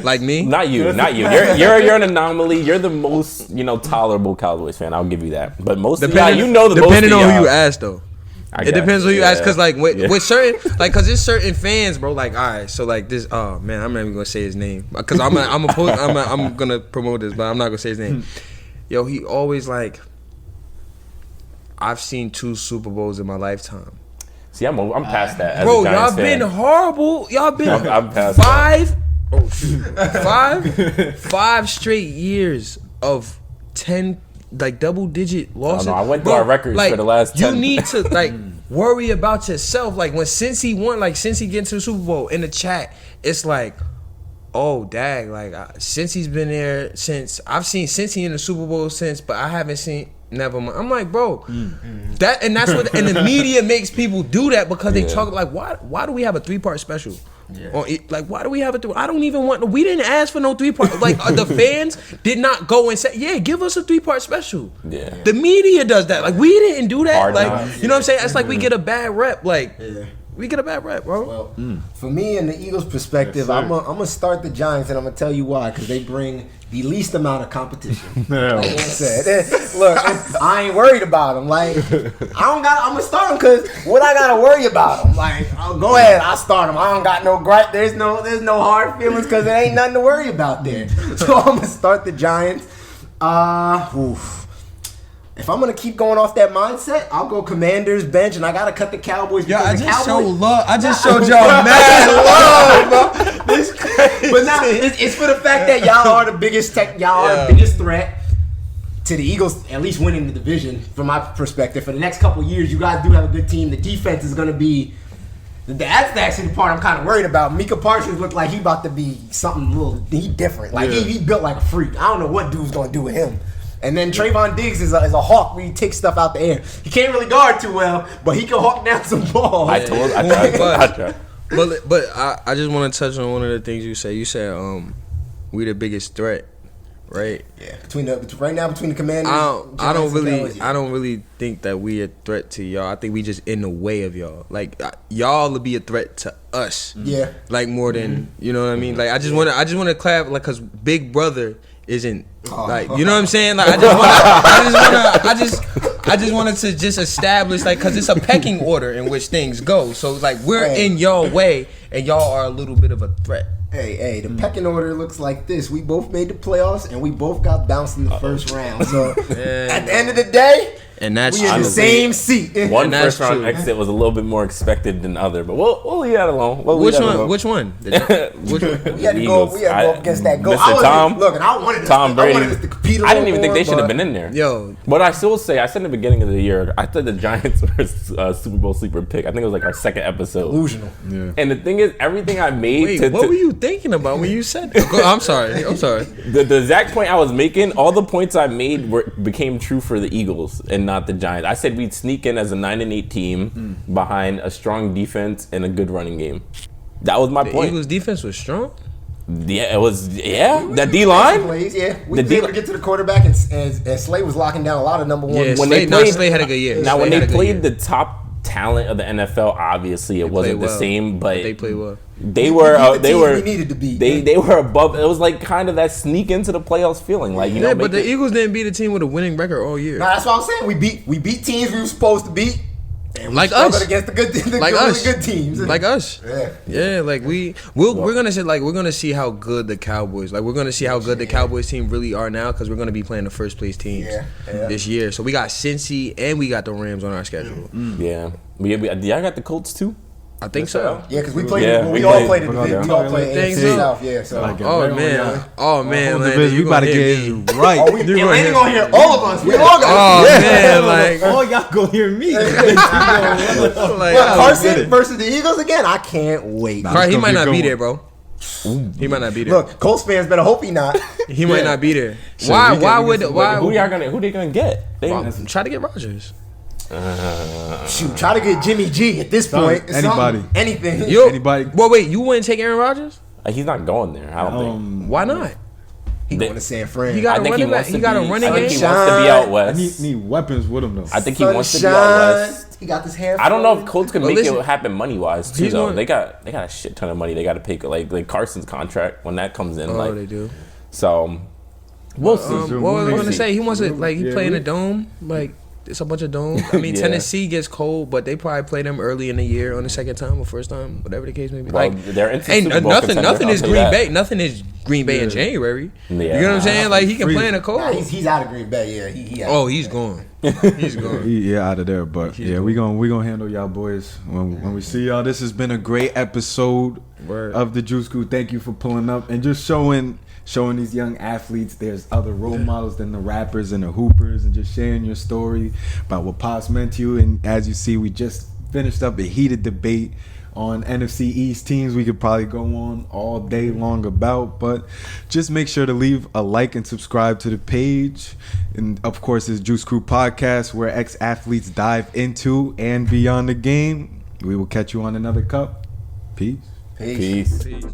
[SPEAKER 5] Like me?
[SPEAKER 3] Not you. You're an anomaly. You're the most, tolerable Cowboys fan. I'll give you that. But most of y'all, the most
[SPEAKER 5] depending
[SPEAKER 3] of
[SPEAKER 5] on
[SPEAKER 3] y'all.
[SPEAKER 5] who you ask, though. It depends who you ask, cause like with certain, like, cause there's certain fans, bro. Like, all right, so like this. Oh man, I'm not even gonna say his name, cause I'm gonna promote this, but I'm not gonna say his name. Yo, he always like. I've seen 2 Super Bowls in my lifetime.
[SPEAKER 3] See, I'm past that. As
[SPEAKER 5] Bro,
[SPEAKER 3] a Giants
[SPEAKER 5] y'all been
[SPEAKER 3] fan.
[SPEAKER 5] horrible. Y'all been
[SPEAKER 3] I'm past
[SPEAKER 5] 5. Oh shoot, 5 straight years of 10 like double-digit losses.
[SPEAKER 3] I went through our records for the last 10.
[SPEAKER 5] You need to like worry about yourself. Like when Cincy won, like Cincy getting to the Super Bowl in the chat, it's like, oh dag, like Cincy's been there since. I've seen Cincy in the Super Bowl since, but I haven't seen. Never mind. I'm like, bro, that's what the media makes people do that because they talk like, why do we have a 3-part special? Yeah. Or like, why do we have a 3? I don't even want. We didn't ask for no 3-part. Like the fans did not go and say, yeah, give us a 3-part special.
[SPEAKER 3] Yeah.
[SPEAKER 5] The media does that. Like we didn't do that.
[SPEAKER 3] Hard
[SPEAKER 5] like
[SPEAKER 3] knocks.
[SPEAKER 5] you know what I'm saying? It's like we get a bad rep. Like we get a bad rep, bro.
[SPEAKER 1] Well, for me in the Eagles' perspective, I'm gonna start the Giants, and I'm gonna tell you why, because they bring the least amount of competition. Like I said, look, I ain't worried about them. Like I'm gonna start them because what I gotta worry about them. Like I'll go ahead, I'll start them. I don't got no gripe. There's no hard feelings because there ain't nothing to worry about there. So I'm gonna start the Giants. If I'm gonna keep going off that mindset, I'll go Commanders bench, and I gotta cut the Cowboys.
[SPEAKER 6] Yo, I just
[SPEAKER 1] showed
[SPEAKER 6] love. I just showed y'all mad love, bro.
[SPEAKER 1] But now it's for the fact that y'all are the biggest the biggest threat to the Eagles, at least winning the division. From my perspective, for the next couple of years, you guys do have a good team. The defense is gonna be. That's actually the part I'm kind of worried about. Micah Parsons looked like he about to be something he different. Like he built like a freak. I don't know what dude's gonna do with him. And then Trayvon Diggs is a hawk where he takes stuff out the air. He can't really guard too well, but he can hawk down some balls.
[SPEAKER 3] I tried.
[SPEAKER 5] But I just want to touch on one of the things you said. You said we the biggest threat, right?
[SPEAKER 1] Yeah. Between the Commanders,
[SPEAKER 5] I don't really think that we a threat to y'all. I think we just in the way of y'all. Like y'all will be a threat to us.
[SPEAKER 1] Yeah.
[SPEAKER 5] Like more than you know what I mean. Like I just want to clap like because Big Brother isn't like you know what I'm saying. Like I just wanted to just establish like because it's a pecking order in which things go. So like we're in your way and y'all are a little bit of a threat.
[SPEAKER 1] Hey, the pecking order looks like this. We both made the playoffs and we both got bounced in the first round. So at the end of the day,
[SPEAKER 5] and that's
[SPEAKER 1] we in the same seat.
[SPEAKER 3] One first round exit was a little bit more expected than other, but we'll leave that alone.
[SPEAKER 5] Which one?
[SPEAKER 1] We had to go up against that goal.
[SPEAKER 3] Mr. Tom.
[SPEAKER 1] Look, and I wanted us,
[SPEAKER 3] Tom Brady.
[SPEAKER 1] I wanted us to compete a
[SPEAKER 3] I didn't
[SPEAKER 1] little
[SPEAKER 3] even think
[SPEAKER 1] more,
[SPEAKER 3] they should have
[SPEAKER 1] but-
[SPEAKER 3] been in there.
[SPEAKER 5] Yo,
[SPEAKER 3] But I still say, I said in the beginning of the year, I thought the Giants were Super Bowl sleeper pick. I think it was like our second episode.
[SPEAKER 1] Delusional.
[SPEAKER 2] Yeah.
[SPEAKER 3] And the thing is, everything I made
[SPEAKER 5] wait, what were you thinking about when you said that? I'm sorry.
[SPEAKER 3] The exact point I was making, all the points I made became true for the Eagles and not the Giants. I said we'd sneak in as a 9-8 team behind a strong defense and a good running game. That was my
[SPEAKER 5] The
[SPEAKER 3] point.
[SPEAKER 5] Eagles defense was strong.
[SPEAKER 3] Yeah, it was. Yeah, that D line.
[SPEAKER 1] Plays, yeah. We were able to get to the quarterback, and Slay was locking down a lot of number one.
[SPEAKER 5] Yeah,
[SPEAKER 3] When
[SPEAKER 5] Slay had a good year.
[SPEAKER 3] Now, when
[SPEAKER 5] Slay
[SPEAKER 3] they
[SPEAKER 5] had a good
[SPEAKER 3] played
[SPEAKER 5] year.
[SPEAKER 3] the top talent of the NFL, obviously it wasn't the
[SPEAKER 5] well.
[SPEAKER 3] same, but
[SPEAKER 5] They played well.
[SPEAKER 3] They
[SPEAKER 1] We
[SPEAKER 3] were.
[SPEAKER 1] beat the
[SPEAKER 3] They
[SPEAKER 1] teams
[SPEAKER 3] were.
[SPEAKER 1] we needed to beat.
[SPEAKER 3] They were above. It was like kind of that sneak into the playoffs feeling, like you know.
[SPEAKER 5] Yeah, but the
[SPEAKER 3] make it-
[SPEAKER 5] Eagles didn't beat a team with a winning record all year.
[SPEAKER 1] Nah, that's what I'm saying. We beat teams we were supposed to beat. And we
[SPEAKER 5] Like
[SPEAKER 1] struggled
[SPEAKER 5] us.
[SPEAKER 1] against the good,
[SPEAKER 5] Like
[SPEAKER 1] really
[SPEAKER 5] us.
[SPEAKER 1] good teams.
[SPEAKER 5] Like us.
[SPEAKER 1] Yeah.
[SPEAKER 5] Like we're gonna see how good the Cowboys we're gonna see how good the Cowboys team really are now because we're gonna be playing the first place teams this year. So we got Cincy and we got the Rams on our schedule.
[SPEAKER 3] Yeah, y'all got the Colts too.
[SPEAKER 5] I think so.
[SPEAKER 1] Yeah, because we played.
[SPEAKER 3] Yeah,
[SPEAKER 1] we
[SPEAKER 3] we
[SPEAKER 1] all
[SPEAKER 3] played.
[SPEAKER 1] played in the division. We all played
[SPEAKER 5] Think
[SPEAKER 1] AFC
[SPEAKER 5] so?
[SPEAKER 1] South. Yeah, so.
[SPEAKER 2] Like,
[SPEAKER 5] Oh
[SPEAKER 2] right on
[SPEAKER 5] man,
[SPEAKER 2] y'all.
[SPEAKER 5] Landon,
[SPEAKER 2] You about to get
[SPEAKER 5] it
[SPEAKER 2] it right.
[SPEAKER 1] Oh, we
[SPEAKER 5] You're
[SPEAKER 1] and
[SPEAKER 5] gonna
[SPEAKER 1] Landon
[SPEAKER 5] hear-
[SPEAKER 1] gonna hear all of us. We all got.
[SPEAKER 5] Oh man, like
[SPEAKER 2] Oh, y'all go hear me.
[SPEAKER 1] Carson versus the Eagles again. I can't wait.
[SPEAKER 2] Nah.
[SPEAKER 5] Carl, he
[SPEAKER 2] gonna
[SPEAKER 5] might
[SPEAKER 2] be a
[SPEAKER 5] not
[SPEAKER 2] good
[SPEAKER 5] be
[SPEAKER 2] one.
[SPEAKER 5] there, bro. He might not be there.
[SPEAKER 1] Look, Colts fans better hope he not.
[SPEAKER 5] He might not be there.
[SPEAKER 2] Shit,
[SPEAKER 5] Why?
[SPEAKER 2] we
[SPEAKER 5] Why
[SPEAKER 2] get
[SPEAKER 5] would?
[SPEAKER 2] some-
[SPEAKER 5] Why?
[SPEAKER 3] Who they gonna get? They,
[SPEAKER 5] Try to get Rodgers.
[SPEAKER 1] Shoot, try to get Jimmy G at this point.
[SPEAKER 2] Anybody.
[SPEAKER 1] Something, anything.
[SPEAKER 5] Yo,
[SPEAKER 2] Anybody-
[SPEAKER 5] Well, wait. You wouldn't take Aaron Rodgers?
[SPEAKER 3] he's not going there. I don't think.
[SPEAKER 5] Why not?
[SPEAKER 1] He going to San Fran.
[SPEAKER 5] He got
[SPEAKER 3] I
[SPEAKER 5] a
[SPEAKER 3] think he
[SPEAKER 5] running back.
[SPEAKER 3] wants to
[SPEAKER 5] He got a
[SPEAKER 3] be.
[SPEAKER 5] running
[SPEAKER 3] I think
[SPEAKER 5] game.
[SPEAKER 3] he wants to be out
[SPEAKER 2] I
[SPEAKER 3] west.
[SPEAKER 2] need weapons with him though.
[SPEAKER 3] I think he wants to be out
[SPEAKER 1] Sunshine.
[SPEAKER 3] west.
[SPEAKER 1] He got this hair.
[SPEAKER 3] I don't know if
[SPEAKER 1] flowing.
[SPEAKER 3] Colts can
[SPEAKER 5] Well,
[SPEAKER 3] make
[SPEAKER 5] listen,
[SPEAKER 3] it happen money wise too.
[SPEAKER 5] he's
[SPEAKER 3] Though
[SPEAKER 5] going-
[SPEAKER 3] they got a shit ton of money they got to pay. Like Carson's contract when that comes in.
[SPEAKER 5] Oh,
[SPEAKER 3] like
[SPEAKER 5] they do.
[SPEAKER 3] so, we'll see.
[SPEAKER 5] What was I
[SPEAKER 3] We'll
[SPEAKER 5] gonna
[SPEAKER 3] see.
[SPEAKER 5] say? He wants to like he
[SPEAKER 2] Yeah,
[SPEAKER 5] play in
[SPEAKER 2] we-
[SPEAKER 5] a dome. Like it's a bunch of domes. I mean,
[SPEAKER 3] Yeah.
[SPEAKER 5] Tennessee gets cold, but they probably play them early in the year on the second time or first time, whatever the case may be.
[SPEAKER 3] Well,
[SPEAKER 5] Like
[SPEAKER 3] they're into
[SPEAKER 5] ain't
[SPEAKER 3] Super Bowl
[SPEAKER 5] nothing.
[SPEAKER 3] contender,
[SPEAKER 5] Nothing
[SPEAKER 3] I'll
[SPEAKER 5] is
[SPEAKER 3] tell
[SPEAKER 5] Green
[SPEAKER 3] you that.
[SPEAKER 5] Bay. Nothing is Green Bay in January.
[SPEAKER 3] Yeah.
[SPEAKER 5] You know what I'm saying? Like he can play in the cold.
[SPEAKER 1] Nah, he's out of Green Bay. Yeah, he out.
[SPEAKER 5] Oh, he's gone. He's gone.
[SPEAKER 2] Yeah, out of there. But yeah, we gonna handle y'all boys when we see y'all. This has been a great episode
[SPEAKER 5] Word.
[SPEAKER 2] of the Juice Crew. Thank you for pulling up and just showing these young athletes there's other role models than the rappers and the hoopers, and just sharing your story about what Pops meant to you. And as you see, we just finished up a heated debate on NFC East teams we could probably go on all day long about, but just make sure to leave a like and subscribe to the page. And of course, this Juice Crew podcast where ex-athletes dive into and beyond the game. We will catch you on another cup. Peace.
[SPEAKER 1] Peace.
[SPEAKER 3] Peace.